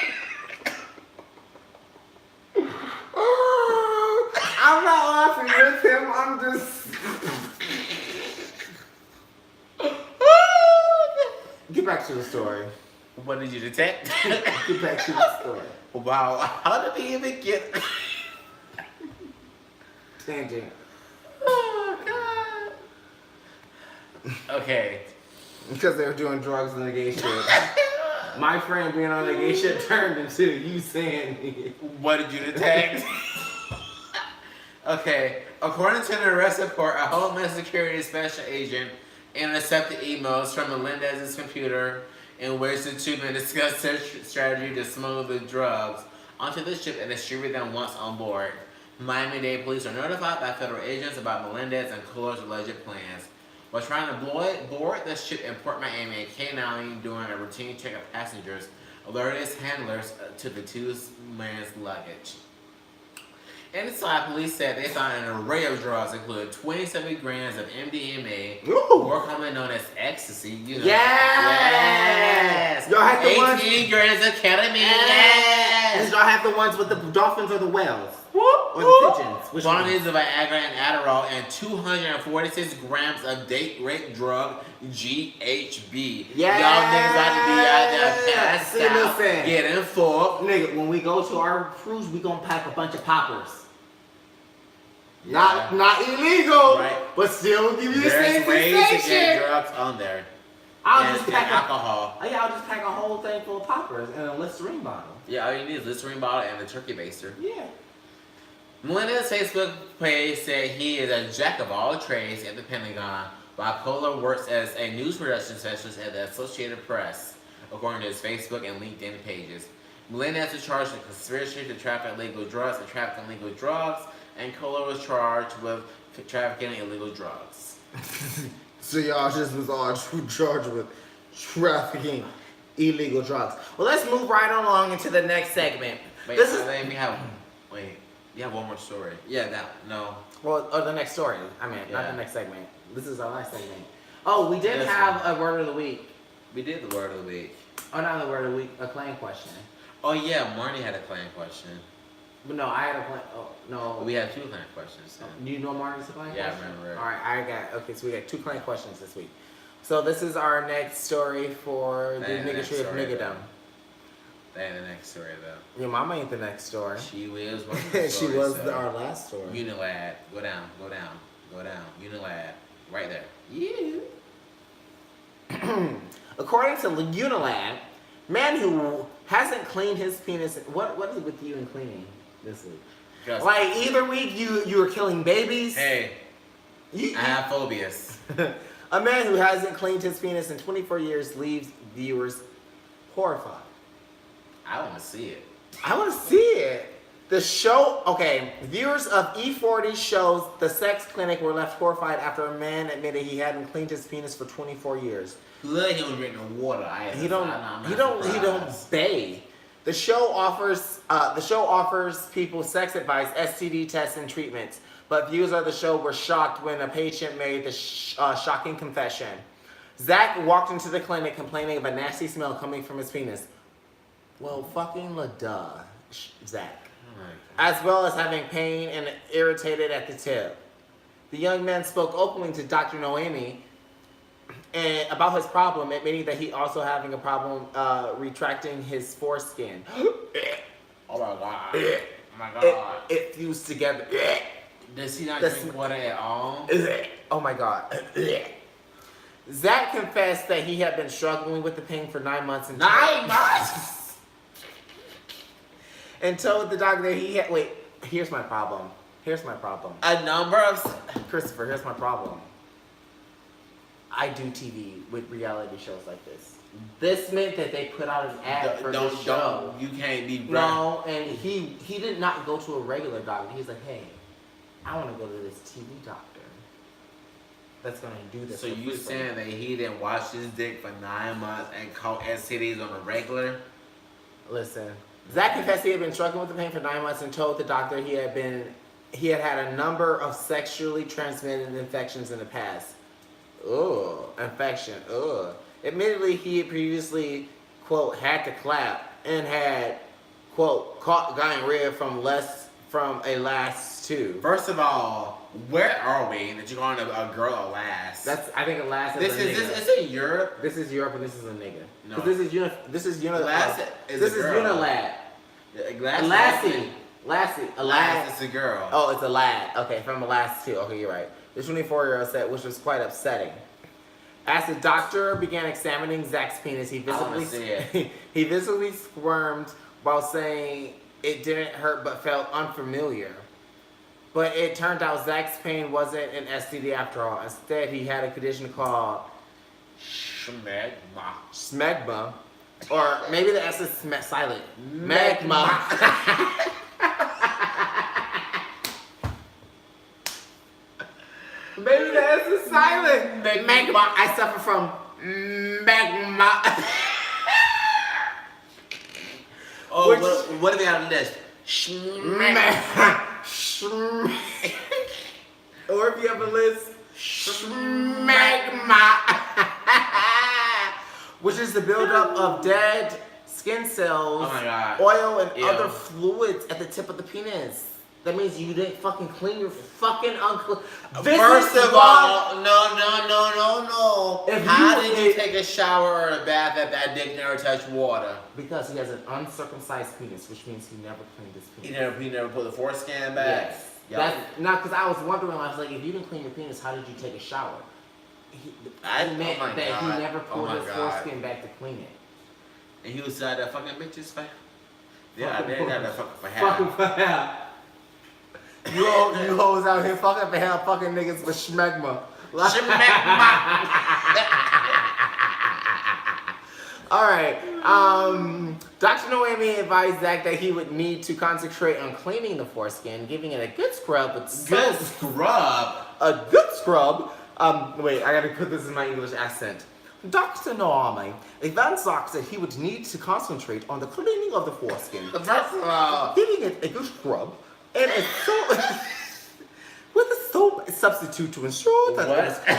I'm not laughing with him. I'm just. Get back to the story. What did you detect? Get back to the story. Wow, how did he even get? Tangent. Oh God. Okay. Because they were doing drugs and the gay shit. My friend being on the gay shit turned into you saying. What did you detect? Okay, according to the arrest report, a Homeland Security special agent intercepted emails from Melendez's computer in which the two men discussed their strategy to smuggle the drugs onto the ship and distribute them once on board. Miami-Dade police are notified by federal agents about Melendez and Karlos' alleged plans. While trying to board the ship in Port Miami, a K-9 doing a routine check of passengers alerted its handlers to the two men's luggage. Inside, police said they found an array of drugs, including 27 grams of MDMA, Ooh. more commonly known as ecstasy. You know. Yes! Y'all had the 18 ones. grams of ketamine. Yes! Yes! Y'all have the ones with the dolphins or the whales? Whoop, Or the whoop. pigeons? Which one? Quantities of Viagra and Adderall and 246 grams of date rape drug GHB. Yes! Y'all niggas about to be out there passed See, out, listen. getting full. Nigga, when we go to our cruise, we gonna pack a bunch of poppers. Yeah. Not illegal, Right. but still give you the same There's ways to get sensation. drugs on there. I'll and just get pack alcohol. I'll just pack a whole thing full of poppers and a Listerine bottle. Yeah, all you need is Listerine bottle and a turkey baster. Yeah. Melendez's Facebook page said he is a jack of all trades at the Pentagon, while Kohler works as a news production specialist at the Associated Press, according to his Facebook and LinkedIn pages. Melendez was charged with conspiracy to traffic illegal drugs and trafficking illegal drugs, and Kohler was charged with trafficking illegal drugs. So y'all just was all charged with trafficking illegal drugs. Well, let's move right along into the next segment. Wait, This is you have one more story. Yeah, no. well, or the next story. I mean, not Yeah. the next segment. This is our last segment. Oh, we did This have a word of the week. We did the word of the week. Oh, not the word of the week. A claim question. Oh yeah, Marnie had a claim question. But no, I had a claim. Oh no. We had 2 claim questions. Then. You know Marty's claim Yeah, I question? remember it. All right, I got okay. So we got 2 claim questions this week. So this is our next story for the That nigga tree of story, niggadom. That ain't the next story though. Your mama ain't the next story. She was one of the She stories, was so. our last story. Unilad, go down. Unilad, right there. You. According to Unilad, man who hasn't cleaned his penis. What is it with you and cleaning this week? Just, Like either week you are killing babies. hey, You- I have phobias. A man who hasn't cleaned his penis in 24 years leaves viewers horrified. I want to see it. I want to see it. The show, okay, viewers of E40 shows The Sex Clinic were left horrified after a man admitted he hadn't cleaned his penis for 24 years. Look, he was drinking water. He don't bathe. The show offers people sex advice, STD tests, and treatments. But viewers of the show were shocked when a patient made the shocking confession. Zach walked into the clinic complaining of a nasty smell coming from his penis. Well, fucking duh, Zach. As well as having pain and irritated at the tip. The young man spoke openly to Dr. Noemi and about his problem, admitting that he also having a problem retracting his foreskin. Oh my god. Oh my god. It fused together. Does he not The drink water at all? Oh my god. Zach confessed that he had been struggling with the pain for 9 months. 9 months? And told the doctor that he had. Wait, here's my problem. A number of... Christopher, here's my problem. I do TV with reality shows like this. This meant that they put out an ad for this show. You can't be... No, and he did not go to a regular doctor. He's like, hey, I want to go to this TV doctor that's going to do this. So for you free for saying me." that he didn't wash his dick for 9 months and caught STDs on a regular? Listen, Zach confessed he had been struggling with the pain for 9 months and told the doctor he had had a number of sexually transmitted infections in the past. Ugh, infection. Ugh. Admittedly, he had previously, quote, had to clap and had, quote, caught gonorrhea from a last 2. First of all, where are we that you're calling a girl a lass? I think a last is a nigga. Is it Europe? This is Europe and this is a nigga. No. 'Cause this is Unilad. Lass is a This is girl. Unilad. A Lassie. A lass lad. is a girl. Oh, it's a lad. Okay, from the last 2. Okay, you're right. The 24-year-old said, which was quite upsetting. As the doctor began examining Zach's penis, he wanna see it. he visibly squirmed while saying it didn't hurt but felt unfamiliar. But it turned out Zach's pain wasn't an STD after all. Instead, he had a condition called smegma. Or maybe the S is silent. Magma. Maybe the S is silent. Magma. I suffer from magma. Oh, Which- what do we have on the list? Or if you have a list, magma, which is the buildup of dead skin cells, Oh my god. oil, and Ew. other fluids at the tip of the penis. That means you didn't fucking clean your fucking unclean. First of all, no. If How you did you take a shower or a bath if that dick never touched water? because he has an uncircumcised penis, which means he never cleaned his penis. He never put the foreskin back? Yes. Y'all- That's not because I was wondering. I was like, if you didn't clean your penis, how did you take a shower? He meant oh my that God. he never Oh pulled my his God. foreskin back to clean it. And he was out there fucking bitches, fam. Yeah, Fucking they got that fucking for Fucking half. for hell. You hoes out here fucking for hell, fucking niggas with schmegma. All right. Dr. Noemi advised Zach that he would need to concentrate on cleaning the foreskin, giving it a good scrub with soap. Good scrub. A good scrub. Wait, I gotta put this in my English accent. Dr. Naomi then sagt that he would need to concentrate on the cleaning of the foreskin, First of all, giving it a good scrub, and a soap with a soap substitute to ensure that it is clean.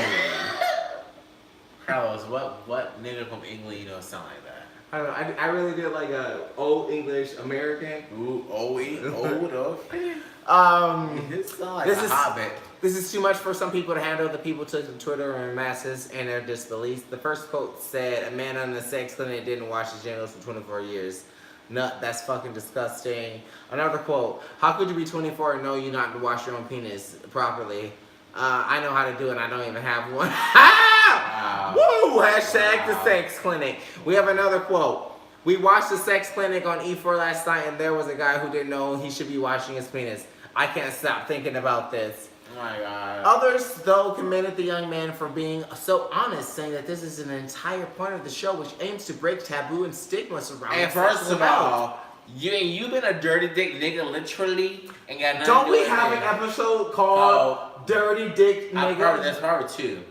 Carlos, what nigga from England you know sound like that? I don't know. I really did like a old English American. Ooh, old, okay. It sound like This a is- hobbit. This is too much for some people to handle. The people took to Twitter and masses and their disbeliefs. The first quote said, "A man on the sex clinic didn't wash his genitals for 24 years. Nut, that's fucking disgusting." Another quote, "How could you be 24 and know you not to wash your own penis properly? I know how to do it and I don't even have one." Wow. Woo! Hashtag the Wow. sex clinic. We have another quote. "We watched the sex clinic on E4 last night and there was a guy who didn't know he should be washing his penis. I can't stop thinking about this." Oh my god. Others, though, commended the young man for being so honest, saying that this is an entire point of the show which aims to break taboo and stigmas around And sexual first of health. all, you been a dirty dick nigga literally and got nothing Don't to do we with have it. an episode called Dirty Dick Nigga? There's probably two.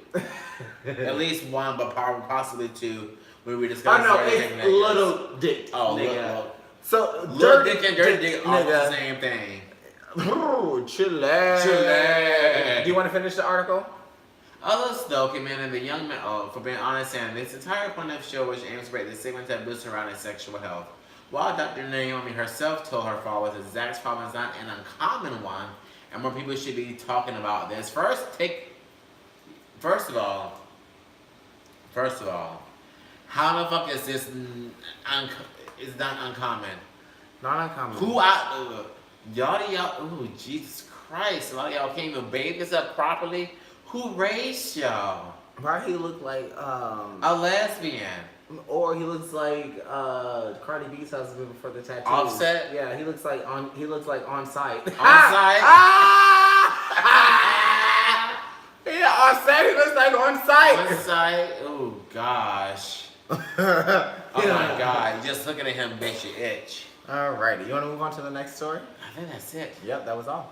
At least one, but probably possibly two, where we discuss Oh no, dirty dick it's niggas. Little Dick Oh, Nigga. little So, dick and dirty dick almost the Nigga. same thing. Ooh, chillax. Chillax. Do you want to finish the article? Others, though, commended the young man for being honest, saying this entire point of the show which aims to break the stigma taboo surrounding sexual health. While Dr. Naomi herself told her followers that Zach's problem is not an uncommon one, and more people should be talking about this. First of all, how the fuck is this is not uncommon? Not uncommon. Who y'all, ooh, Jesus Christ, a lot of y'all can't even bathe this up properly. Who raised y'all? Why he look like A lesbian. or he looks like Cardi B's husband before the tattoos. Offset? Yeah, he looks like on site. On site? Yeah, Offset. He looks like on site. On site? Oh gosh. Oh my god, just looking at him makes you itch. Alrighty, you want to move on to the next story? I think that's it. Yep, that was all.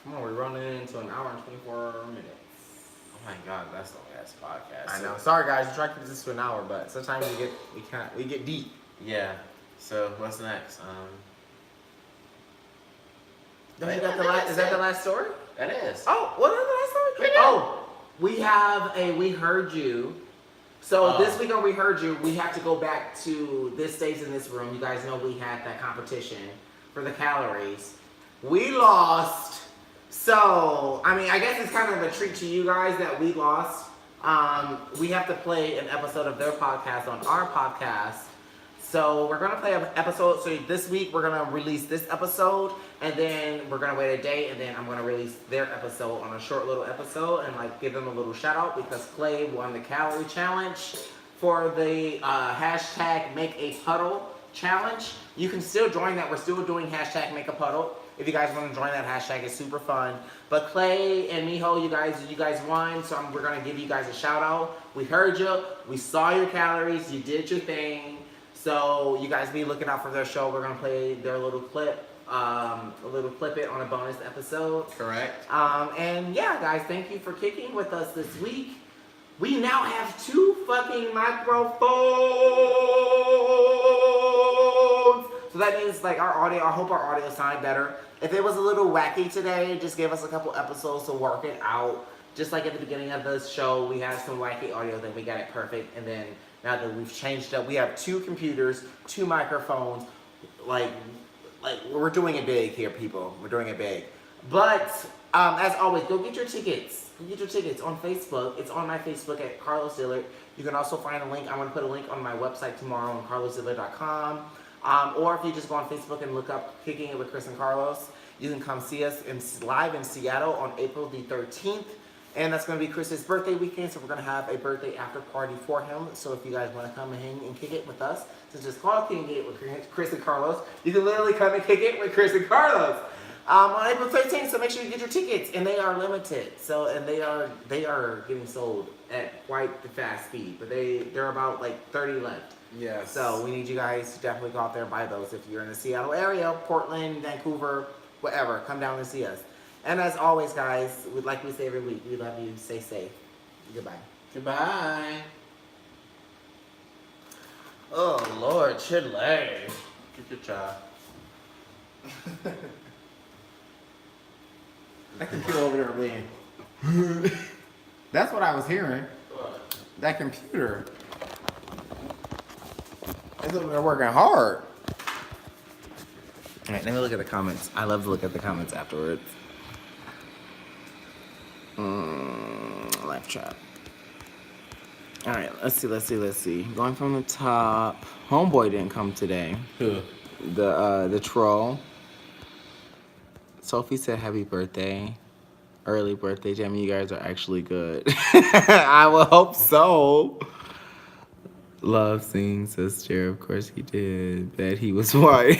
Come on, we're running into an hour and 24 minutes. Oh my god, that's the last podcast. I know. Sorry guys, we try to keep this to an hour, but sometimes we get deep. Yeah. So what's next? Don't you got the last? Is that the last story? That is. Oh, what is the last story? Oh, we have a We Heard You. So this week on We Heard You, we have to go back to This Stays in This Room. You guys know we had that competition for the calories. We lost. So, I mean, I guess it's kind of a treat to you guys that we lost. We have to play an episode of their podcast on our podcast. So we're gonna play an episode. So this week we're gonna release this episode, and then we're gonna wait a day, and then I'm gonna release their episode on a short little episode, and like give them a little shout out because Clay won the calorie challenge for the hashtag Make a Puddle challenge. You can still join that. We're still doing hashtag Make a Puddle. If you guys want to join that hashtag, it's super fun. But Clay and Miho, you guys won, so we're gonna give you guys a shout out. We heard you. We saw your calories. You did your thing. So you guys be looking out for their show. We're gonna play their little clip, it on a bonus episode. Correct. And yeah, guys, thank you for kicking with us this week. We now have 2 fucking microphones. So that means like our audio. I hope our audio sounded better. If it was a little wacky today, just give us a couple episodes to work it out. Just like at the beginning of the show, we had some wacky audio, then we got it perfect, and then now that we've changed up, we have 2 computers, 2 microphones. Like we're doing it big here, people. We're doing it big. But as always, go get your tickets. Go get your tickets on Facebook. It's on my Facebook at Karlos Dillard. You can also find a link. I'm going to put a link on my website tomorrow on karlosdillard.com. Or if you just go on Facebook and look up Kicking It with Chris and Karlos, you can come see us live in Seattle on April the 13th. And that's going to be Chris's birthday weekend, so we're going to have a birthday after party for him. So if you guys want to come and hang and kick it with us, so just call Kicking It with Chris and Karlos. You can literally come and kick it with Chris and Karlos on April 13th. So make sure you get your tickets, and they are limited. So and they are getting sold at quite the fast speed, but they're about like 30 left. Yes. So we need you guys to definitely go out there and buy those if you're in the Seattle area, Portland, Vancouver, whatever. Come down and see us. And as always, guys, like we say every week, we love you. Stay safe. Goodbye. Goodbye. Oh Lord, Chile. Get your child. That computer over there being. That's what I was hearing. What? That computer. It's over there working hard. Alright, let me look at the comments. I love to look at the comments afterwards. Live chat. Alright, let's see. Going from the top. Homeboy didn't come today. Who? The troll. Sophie said happy birthday. Early birthday, Jamie. You guys are actually good. I will hope so. Love seeing sister. Of course he did. Bet he was white.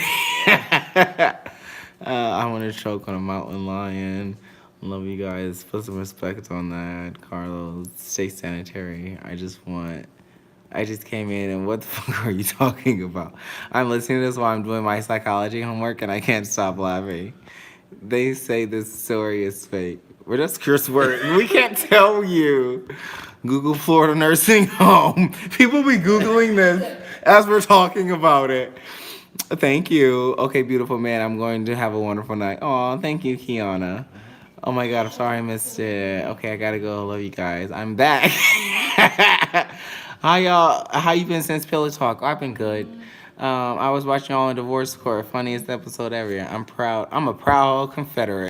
I want to choke on a mountain lion. Love you guys. Put some respect on that. Carlos, stay sanitary. I just came in and what the fuck are you talking about? I'm listening to this while I'm doing my psychology homework and I can't stop laughing. They say this story is fake. We're just curse word. We can't tell you. Google Florida nursing home. People be Googling this as we're talking about it. Thank you. Okay, beautiful man. I'm going to have a wonderful night. Oh, thank you, Kiana. Oh my God, I'm sorry I missed it. Okay, I gotta go. Love you guys. I'm back. How y'all? How you been since Pillow Talk? I've been good. I was watching y'all in Divorce Court. Funniest episode ever. I'm proud. I'm a proud Confederate.